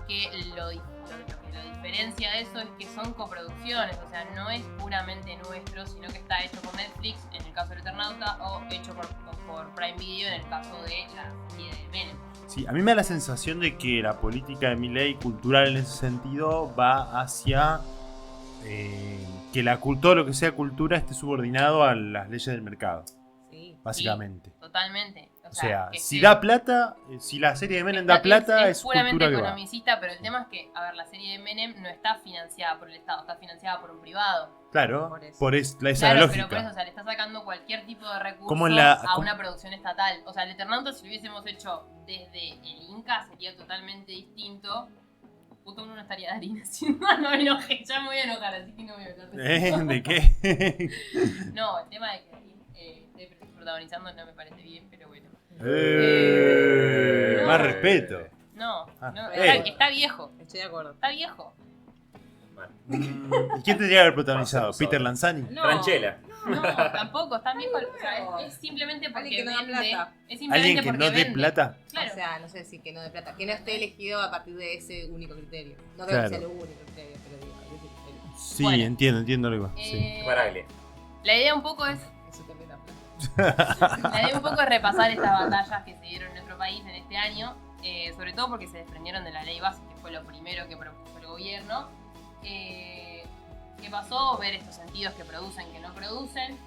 Que lo que lo diferencia de eso es que son coproducciones, o sea, no es puramente nuestro, sino que está hecho por Netflix en el caso del Eternauta o hecho por Prime Video en el caso de la serie de Menem. Sí, a mí me da la sensación de que la política de Milei cultural en ese sentido va hacia que todo lo que sea cultura esté subordinado a las leyes del mercado. Sí. Básicamente. Sí, totalmente. O sea, si da plata, si la serie de Menem da plata, es puramente cultura que va. economicista, pero el tema es que, a ver, la serie de Menem no está financiada por el Estado, está financiada por un privado. Claro, por esa claro, lógica. Pero por eso, o sea, le está sacando cualquier tipo de recurso Como a una producción estatal. O sea, el Eternauta, si lo hubiésemos hecho desde el Inca, sería totalmente distinto. Puto, uno no estaría Darín haciendo. No me enojé, ya me voy a enojar, así que no voy a hablar de eso. ¿De qué? No, el tema de que Darín esté protagonizando no me parece bien, pero bueno. Más respeto. No, Ah. está viejo. Estoy de acuerdo. Está viejo. ¿Y quién tendría que haber protagonizado? ¿Peter Lanzani? No. Franchella. No, tampoco, está viejo. O sea, es simplemente porque Alguien que no da vende. plata. Es simplemente ¿Alguien que porque no dé vende. plata? Claro. O sea, no sé si que no de plata. Que no esté elegido a partir de ese único criterio. No creo Claro. que sea lo único criterio, pero digo, ese criterio. Sí, Bueno. entiendo lo que va. Sí. Baraglia. La idea un poco es. Eso también da plata. La idea un poco es repasar estas batallas que se dieron en nuestro país en este año. Sobre todo porque se desprendieron de la ley base, que fue lo primero que propuso el gobierno. ¿Qué pasó? Ver estos sentidos que producen, que no producen.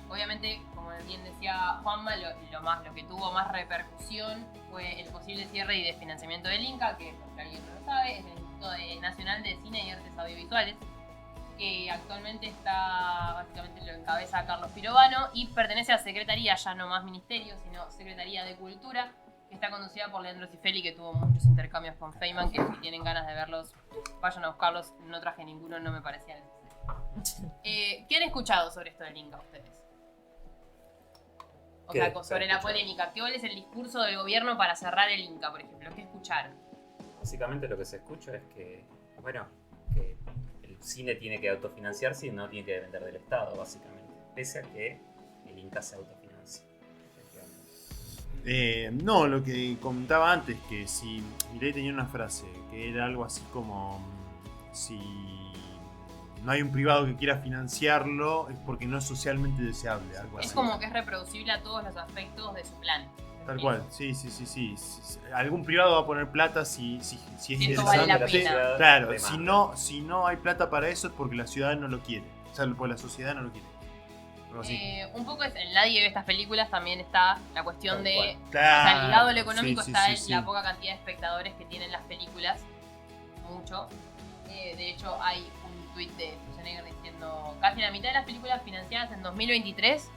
Obviamente, como bien decía Juanma, lo que tuvo más repercusión fue el posible cierre y desfinanciamiento del INCA, que, por si alguien no lo sabe, es el Instituto Nacional de Cine y Artes Audiovisuales, que actualmente básicamente lo encabeza Carlos Pirovano y pertenece a Secretaría, ya no más Ministerio, sino Secretaría de Cultura, que está conducida por Leandro Cifeli, que tuvo muchos intercambios con Feynman, que si tienen ganas de verlos, vayan a buscarlos. No traje ninguno, no me parecía necesario. ¿Qué han escuchado sobre esto del INCA ustedes? O sea, sobre la polémica. ¿Cuál es el discurso del gobierno para cerrar el INCA, por ejemplo? ¿Qué escucharon? Básicamente lo que se escucha es que, bueno, que el cine tiene que autofinanciarse y no tiene que depender del Estado, básicamente. Pese a que el INCA se autofinancia. No, lo que comentaba antes, que si Milei tenía una frase que era algo así como: si no hay un privado que quiera financiarlo es porque no es socialmente deseable, algo así. Es como que es reproducible a todos los aspectos de su plan. Tal cual, sí. Algún privado va a poner plata si es esto vale la pena. Claro, si no hay plata para eso es porque la ciudad no lo quiere. O sea, porque la sociedad no lo quiere. Un poco en nadie ve estas películas también está la cuestión de... Claro. O sea, ligado a lo económico Sí, está sí. la poca cantidad de espectadores que tienen las películas. Mucho. De hecho, hay un tuit de Schwarzenegger diciendo: casi la mitad de las películas financiadas en 2023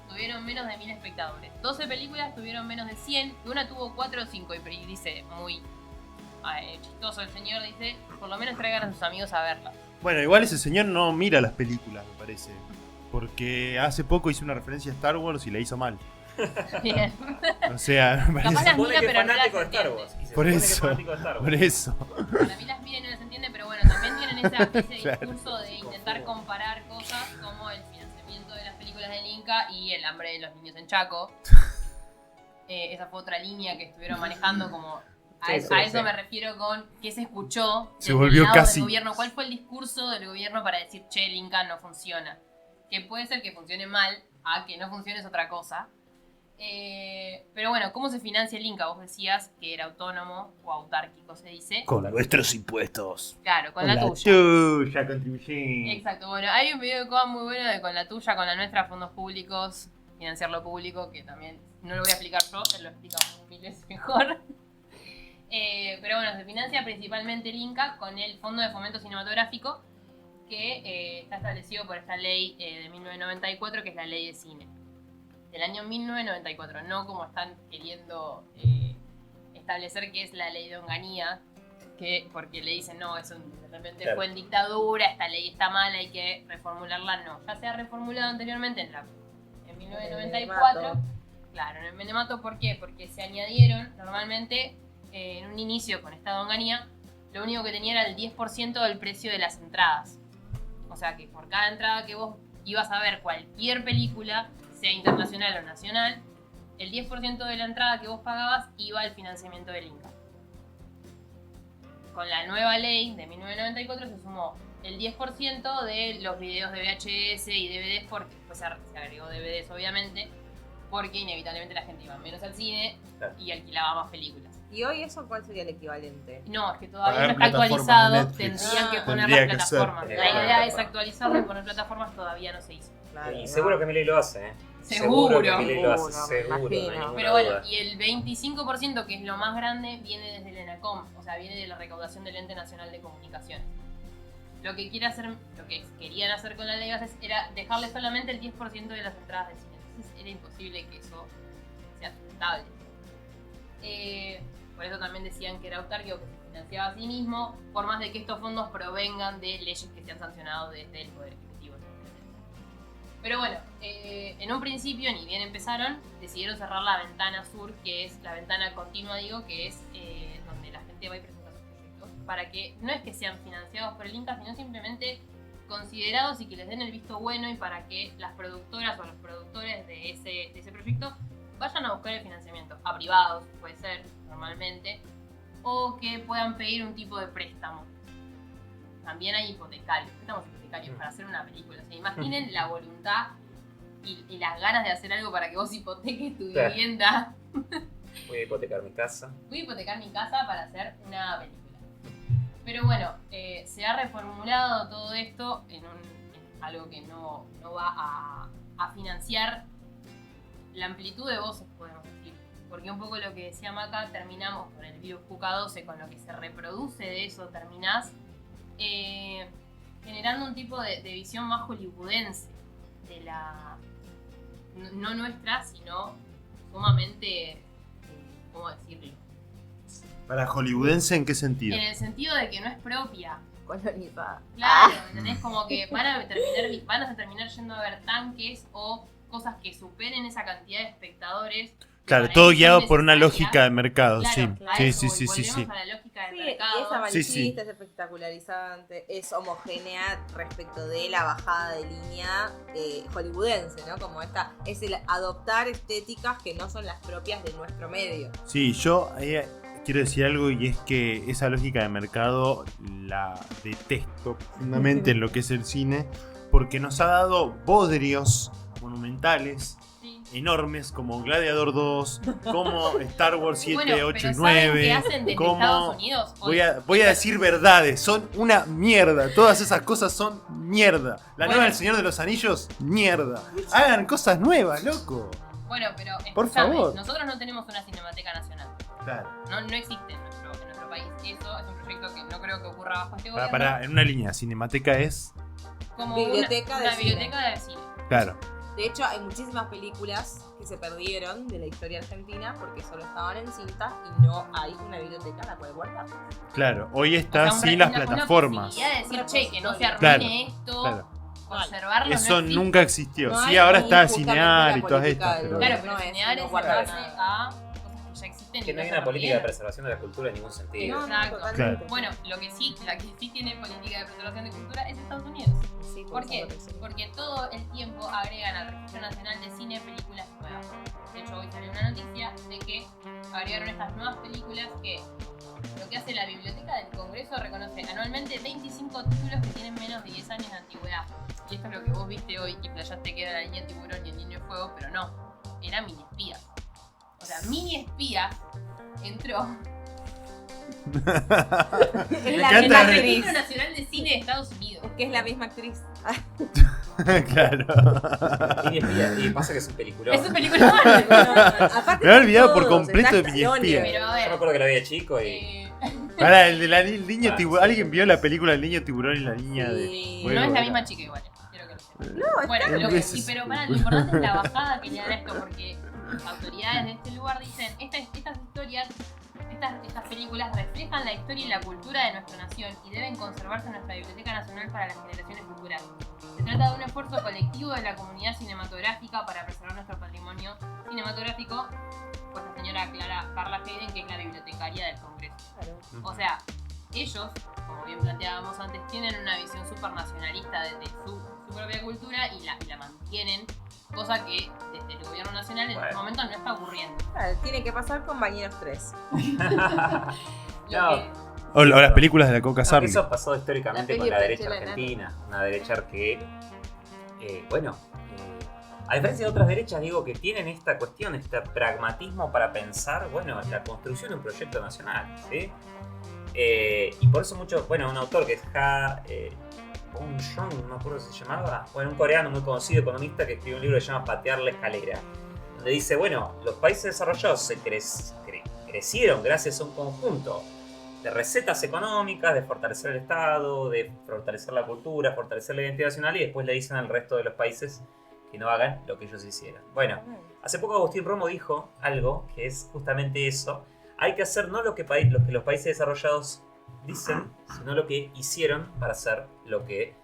tuvieron menos de 1000 espectadores. 12 películas tuvieron menos de 100 y una tuvo 4 o 5. Y dice, muy chistoso el señor, dice: por lo menos traigan a sus amigos a verlas. Bueno, igual ese señor no mira las películas, me parece. Porque hace poco hizo una referencia a Star Wars y la hizo mal. Bien. O sea, me Capaz parece... las mira, pero no las fanático de Star entiende. Wars. Y se Por supone que es eso, fanático de Star Wars. por eso. Para mí las mira y no las entiende, pero bueno, también tienen ese Claro. discurso de intentar comparar cosas como el financiamiento de las películas del Inca y el hambre de los niños en Chaco. Esa fue otra línea que estuvieron manejando como... A eso me refiero con qué se escuchó Se desde volvió el lado casi... del gobierno. ¿Cuál fue el discurso del gobierno para decir, che, el Inca no funciona? Que puede ser que funcione mal, a que no funcione es otra cosa. Pero bueno, ¿cómo se financia el Inca? Vos decías que era autónomo o autárquico, se dice. Con nuestros impuestos. Claro, con la tuya. tuya, contribuyente. Exacto, bueno, hay un video de Coa muy bueno de con la tuya, con la nuestra, fondos públicos, financiar lo público, que también no lo voy a explicar yo, él lo explica mil veces mejor. Pero bueno, se financia principalmente el Inca con el Fondo de Fomento Cinematográfico, que está establecido por esta ley de 1994, que es la ley de cine. Del año 1994, no como están queriendo establecer que es la ley de Onganía, porque le dicen, no, eso de repente fue en dictadura, esta ley está mal, hay que reformularla. No, ya se ha reformulado anteriormente en 1994. Claro, en el Menemato, ¿por qué? Porque se añadieron, normalmente, en un inicio con esta Onganía, lo único que tenía era el 10% del precio de las entradas. O sea que por cada entrada que vos ibas a ver cualquier película, sea internacional o nacional, el 10% de la entrada que vos pagabas iba al financiamiento del Inca. Con la nueva ley de 1994 se sumó el 10% de los videos de VHS y DVDs, porque después se agregó DVDs obviamente, porque inevitablemente la gente iba menos al cine y alquilaba más películas. ¿Y hoy eso cuál sería el equivalente? No, es que todavía Pagar no está plataformas actualizado, de Netflix. tendrían que poner Tendría las que ser. plataformas. La idea es actualizarlo y poner plataformas, todavía no se hizo. Claro, Y no. seguro que Milei lo hace, ¿eh? Seguro. que Milei lo hace, Seguro, seguro. me No hay imagino. ninguna Pero bueno, duda. y el 25%, que es lo más grande, viene desde el ENACOM, o sea, viene de la recaudación del Ente Nacional de Comunicaciones. Lo que querían hacer con la ley era dejarle solamente el 10% de las entradas de cine. Entonces era imposible que eso sea sustentable. Por eso también decían que era autárquico, que se financiaba a sí mismo, por más de que estos fondos provengan de leyes que se han sancionado desde el Poder Ejecutivo. Pero bueno, en un principio, ni bien empezaron, decidieron cerrar la ventana sur, que es la ventana continua, que es donde la gente va y presenta sus proyectos, para que no es que sean financiados por el Inca, sino simplemente considerados y que les den el visto bueno, y para que las productoras o los productores de ese proyecto vayan a buscar el financiamiento a privados, puede ser normalmente, o que puedan pedir un tipo de préstamo. También hay hipotecarios, préstamos hipotecarios para hacer una película. O sea, imaginen la voluntad y las ganas de hacer algo para que vos hipoteques tu vivienda. Voy a hipotecar mi casa. Voy a hipotecar mi casa para hacer una película. Pero bueno, se ha reformulado todo esto en algo que no va a financiar la amplitud de voces, podemos decir. Porque un poco lo que decía Maca, terminamos con el virus QK12, con lo que se reproduce de eso, terminás generando un tipo de visión más hollywoodense de la... no nuestra, sino sumamente... ¿cómo decirlo? ¿Para hollywoodense en qué sentido? En el sentido de que no es propia. Colonizada. Claro, ¿entendés? Como que van a terminar yendo a ver tanques o cosas que superen esa cantidad de espectadores. Claro, Para todo ellos guiado son por una necesarias. lógica de mercado, Claro, sí. a Sí, eso sí, voy, sí, sí, volvemos sí. a la lógica del Sí, y mercado. es amarillista, Sí, sí. es espectacularizante, es homogénea respecto de la bajada de línea hollywoodense, ¿no? Como es el adoptar estéticas que no son las propias de nuestro medio. Sí, yo quiero decir algo, y es que esa lógica de mercado la detesto profundamente en lo que es el cine, porque nos ha dado bodrios monumentales, enormes, como Gladiador 2, como Star Wars 7, Bueno, 8 y pero ¿saben 9, qué hacen desde como... Estados Unidos? Voy a decir verdades, son una mierda, todas esas cosas son mierda. La nueva del Señor de los Anillos, mierda. Hagan cosas nuevas, loco. Bueno, pero Por escuchame, favor. nosotros no tenemos una Cinemateca Nacional. Claro. No existe en nuestro país. Eso es un proyecto que no creo que ocurra bajo este gobierno. Para, en una línea, Cinemateca es... Como Biblioteca una de biblioteca de cine. Claro. De hecho, hay muchísimas películas que se perdieron de la historia argentina porque solo estaban en cinta y no hay una biblioteca en la cual guardar. Claro, hoy O está sea, sin las una plataformas. posibilidad de decir, che, que no se arruine Claro, esto, claro. conservarlo. Eso no existe. nunca existió. No Sí, hay ahora ni está justamente Cinear la y todas política estas. del Pero... Claro, No pero es, Cinear no es guardarse. cerrarse a cosas que ya existen. Que y no hay se una política de mantienen. preservación de la cultura en ningún sentido. No, Exacto. totalmente. Bueno, la que sí tiene política de preservación de cultura es Estados Unidos. Sí, ¿Por qué? supuesto que sí. Porque todo el tiempo agregan al Registro Nacional de Cine películas nuevas. De hecho, hoy salió una noticia de que agregaron estas nuevas películas que lo que hace la Biblioteca del Congreso reconoce anualmente 25 títulos que tienen menos de 10 años de antigüedad. Y esto es lo que vos viste hoy y playaste que era la Niña Tiburón y el Niño de Fuego, pero no, era Mini Espía. O sea, Mini Espía entró Es Me la encanta misma en el ver- actriz. Registro Nacional de Cine de Estados Unidos. Es que es la misma actriz. Claro. Y pasa que es un peliculón. Es un película. Aparte Me había olvidado por todos, completo de está Mini acción, Espía. Pero a Yo me ver, acuerdo que la vi de chico y... Ahora, el niño Ah, tiburón. sí. ¿Alguien vio la película El Niño Tiburón y la Niña de.? Sí. Bueno, no es la bueno. misma chica igual, quiero que lo sepas. No, Bueno, está lo que, veces. pero para, lo importante es la bajada que le dan a esto, porque las autoridades de este lugar dicen, estas historias, estas películas reflejan la historia y la cultura de nuestra nación y deben conservarse en nuestra Biblioteca Nacional para las generaciones futuras. Se trata de un esfuerzo colectivo de la comunidad cinematográfica para preservar nuestro patrimonio cinematográfico, pues la señora Carla Hayden, que es la bibliotecaria del Congreso. O sea, ellos, como bien planteábamos antes, tienen una visión supernacionalista desde su propia cultura y la mantienen cosa que desde el gobierno nacional en este momento no está ocurriendo. Claro, tiene que pasar con Bañeros 3. O las películas de la Coca Sarli. Eso ha pasado históricamente con la derecha Franchella argentina. Una derecha que, a diferencia de otras derechas, digo, que tienen esta cuestión, este pragmatismo para pensar, la construcción de un proyecto nacional, ¿sí? Y por eso un autor que es Bong Joon, no me acuerdo si se llamaba, un coreano muy conocido, economista, que escribió un libro que se llama Patear la escalera, donde dice, los países desarrollados se crecieron gracias a un conjunto de recetas económicas, de fortalecer el Estado, de fortalecer la cultura, fortalecer la identidad nacional, y después le dicen al resto de los países que no hagan lo que ellos hicieron. Hace poco Agustín Romo dijo algo que es justamente eso. Hay que hacer no lo que los países desarrollados dicen, sino lo que hicieron para ser lo que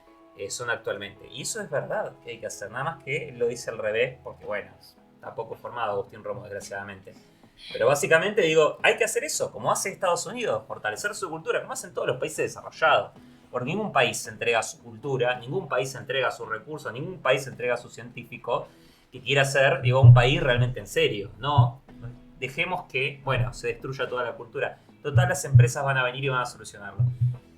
son actualmente. Y eso es verdad que hay que hacer, nada más que lo dice al revés, porque está poco formado Agustín Romo, desgraciadamente. Pero básicamente digo, hay que hacer eso, como hace Estados Unidos, fortalecer su cultura, como hacen todos los países desarrollados. Porque ningún país entrega su cultura, ningún país entrega sus recursos, ningún país entrega a su científico que quiera ser, un país realmente en serio. No, dejemos que, se destruya toda la cultura. Total, las empresas van a venir y van a solucionarlo.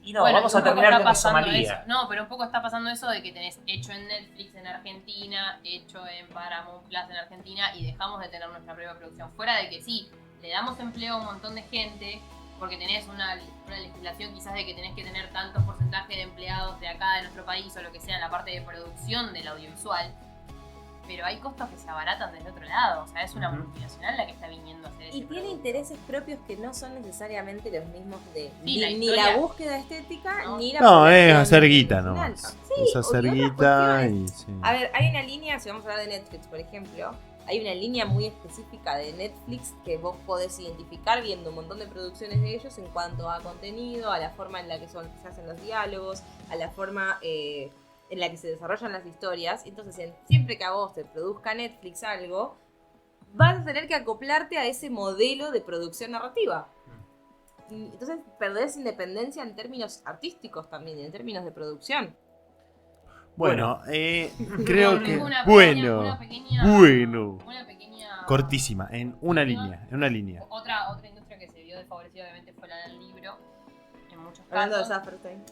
Y vamos a terminar con Somalia. No, pero un poco está pasando eso de que tenés hecho en Netflix en Argentina, hecho en Paramount Plus en Argentina, y dejamos de tener nuestra propia producción. Fuera de que sí, le damos empleo a un montón de gente, porque tenés una legislación quizás de que tenés que tener tantos porcentajes de empleados de acá, de nuestro país, o lo que sea, en la parte de producción del audiovisual. Pero hay costos que se abaratan desde otro lado. O sea, es una multinacional la que está viniendo a hacer eso. Y tiene intereses propios que no son necesariamente los mismos de Sí, ni la búsqueda estética, ni la No, es producción hacer guita nacional. nomás. Sí, Es hacer y otras guita y... cuestiones. sí. A ver, hay una línea, si vamos a hablar de Netflix, por ejemplo, hay una línea muy específica de Netflix que vos podés identificar viendo un montón de producciones de ellos en cuanto a contenido, a la forma en la que se hacen los diálogos, a la forma en la que se desarrollan las historias. Entonces, siempre que a vos te produzca Netflix algo, vas a tener que acoplarte a ese modelo de producción narrativa. Entonces, perdés independencia en términos artísticos también, en términos de producción. Bueno, creo que... Una Bueno, pequeña, cortísima, en una línea. Otra industria que se vio desfavorecida obviamente fue la del libro, en muchos Hablando de casos. Safferstein.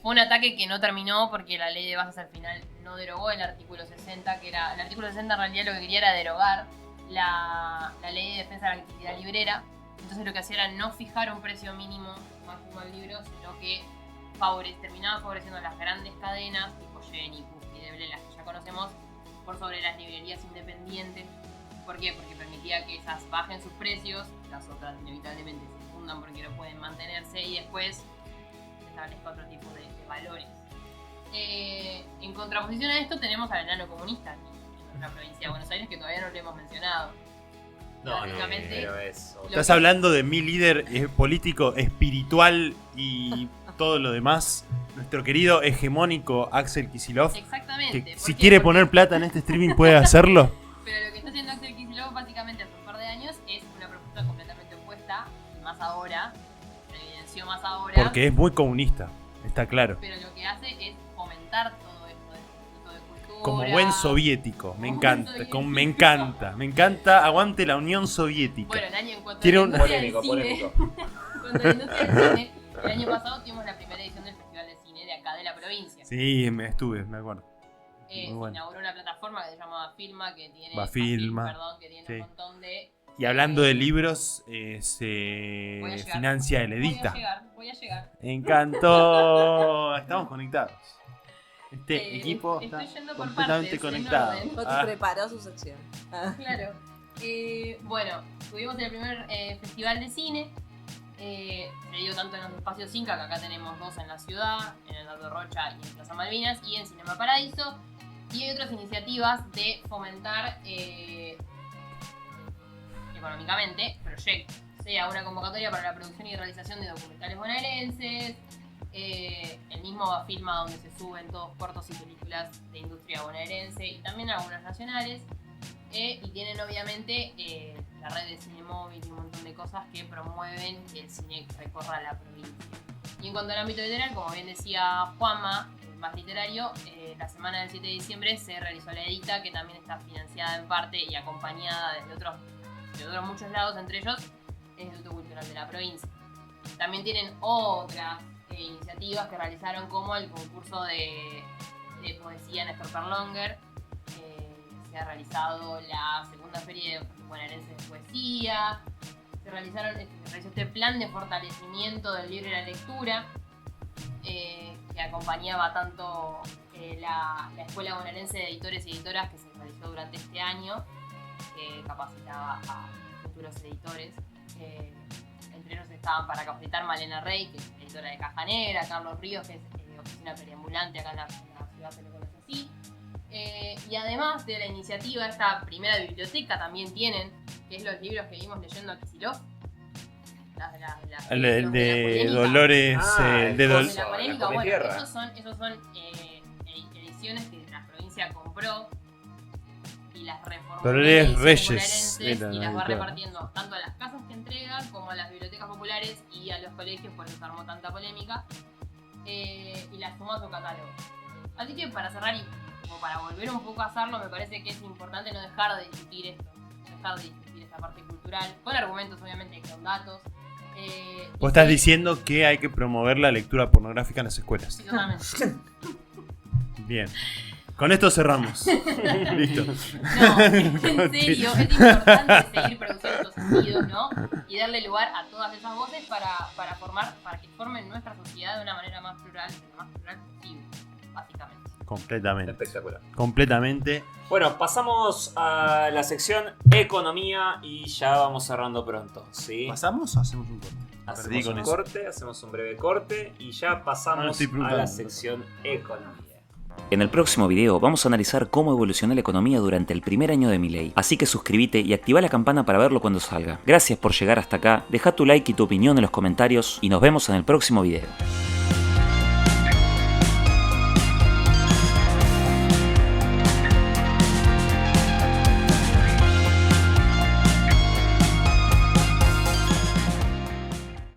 Fue un ataque que no terminó porque la ley de bases al final no derogó el artículo 60, que era... El artículo 60 en realidad lo que quería era derogar la ley de defensa de la actividad librera. Entonces lo que hacía era no fijar un precio mínimo máximo al libro, sino que terminaba favoreciendo a las grandes cadenas, tipo Jenny, Puffy, Deble, las que ya conocemos, por sobre las librerías independientes. ¿Por qué? Porque permitía que esas bajen sus precios, las otras inevitablemente se fundan porque no pueden mantenerse, y después se establezca otro tipo de valores. En contraposición a esto tenemos al enano comunista aquí, en nuestra provincia de Buenos Aires, que todavía no lo hemos mencionado. Estás hablando de mi líder político, espiritual y todo lo demás, nuestro querido hegemónico Axel Kicillof. Exactamente. Que si quiere poner plata en este streaming puede hacerlo. Pero lo que está haciendo Axel Kicillof básicamente hace un par de años es una propuesta completamente opuesta, y más ahora, se evidenció más ahora. Porque es muy comunista, está claro. Pero lo que hace es fomentar todo esto de cultura. Como buen soviético, me encanta, aguante la Unión Soviética. Bueno, el año en cuanto Tiene a un... la industria del cine, cuando la industria del cine, el año pasado tuvimos la primera edición del Festival de Cine de acá de la provincia. Sí, me acuerdo. Se inauguró una plataforma que se llama Filma, que tiene, que tiene un montón de... Y hablando de libros, se financia el Edita. Voy a llegar. Encantó. Estamos conectados. Este equipo está completamente conectado. Preparó su sección. Claro. Bueno, tuvimos el primer festival de cine. Se dio tanto en los espacios Inca, que acá tenemos dos en la ciudad, en el Alto Rocha y en Plaza Malvinas, y en Cinema Paradiso. Y hay otras iniciativas de fomentar económicamente proyectos, sea una convocatoria para la producción y realización de documentales bonaerenses, el mismo Filma, donde se suben todos cortos y películas de industria bonaerense y también algunas nacionales, y tienen obviamente la red de cine móvil y un montón de cosas que promueven que el cine recorra la provincia. Y en cuanto al ámbito editorial, como bien decía Juanma, más literario, la semana del 7 de diciembre se realizó la edita, que también está financiada en parte y acompañada de otros muchos lados, entre ellos el Instituto Cultural de la provincia. También tienen otras iniciativas que realizaron, como el concurso de poesía Néstor Perlonger. Se ha realizado la segunda feria bonaerense de poesía. Se realizó este plan de fortalecimiento del libro y la lectura, que acompañaba tanto la Escuela Bonaerense de Editores y Editoras, que se realizó durante este año, que capacitaba a futuros editores. Entre ellos estaban para capacitar Malena Rey, que es editora de Caja Negra, Carlos Ríos, que es oficina periambulante acá en la ciudad, se lo conoce así. Y además de la iniciativa, esta primera biblioteca también tienen, que es los libros que vimos leyendo a Kicillof. El de Dolores. De la polémica, bueno, esos son ediciones que la provincia compró y las reformó. Dolores Reyes. Y las va repartiendo tanto a las casas que entregan como a las bibliotecas populares y a los colegios, por eso se armó tanta polémica. Y las sumó a su catálogo. Así que para cerrar y como para volver un poco a hacerlo, me parece que es importante no dejar de discutir esto, dejar de discutir esta parte cultural, con argumentos obviamente, con datos. Vos estás diciendo que hay que promover la lectura pornográfica en las escuelas. Sí, totalmente. Bien. Con esto cerramos. Listo. No, en serio, es importante seguir produciendo estos sentidos, ¿no? Y darle lugar a todas esas voces para que formen nuestra sociedad de una manera más plural, lo más plural posible, básicamente. Completamente. Espectacular. Completamente. Bueno, pasamos a la sección Economía y ya vamos cerrando pronto, ¿sí? ¿Pasamos o hacemos un corte? Hacemos un breve corte y ya pasamos a la sección Economía. En el próximo video vamos a analizar cómo evolucionó la economía durante el primer año de Milei, así que suscríbete y activa la campana para verlo cuando salga. Gracias por llegar hasta acá, deja tu like y tu opinión en los comentarios y nos vemos en el próximo video.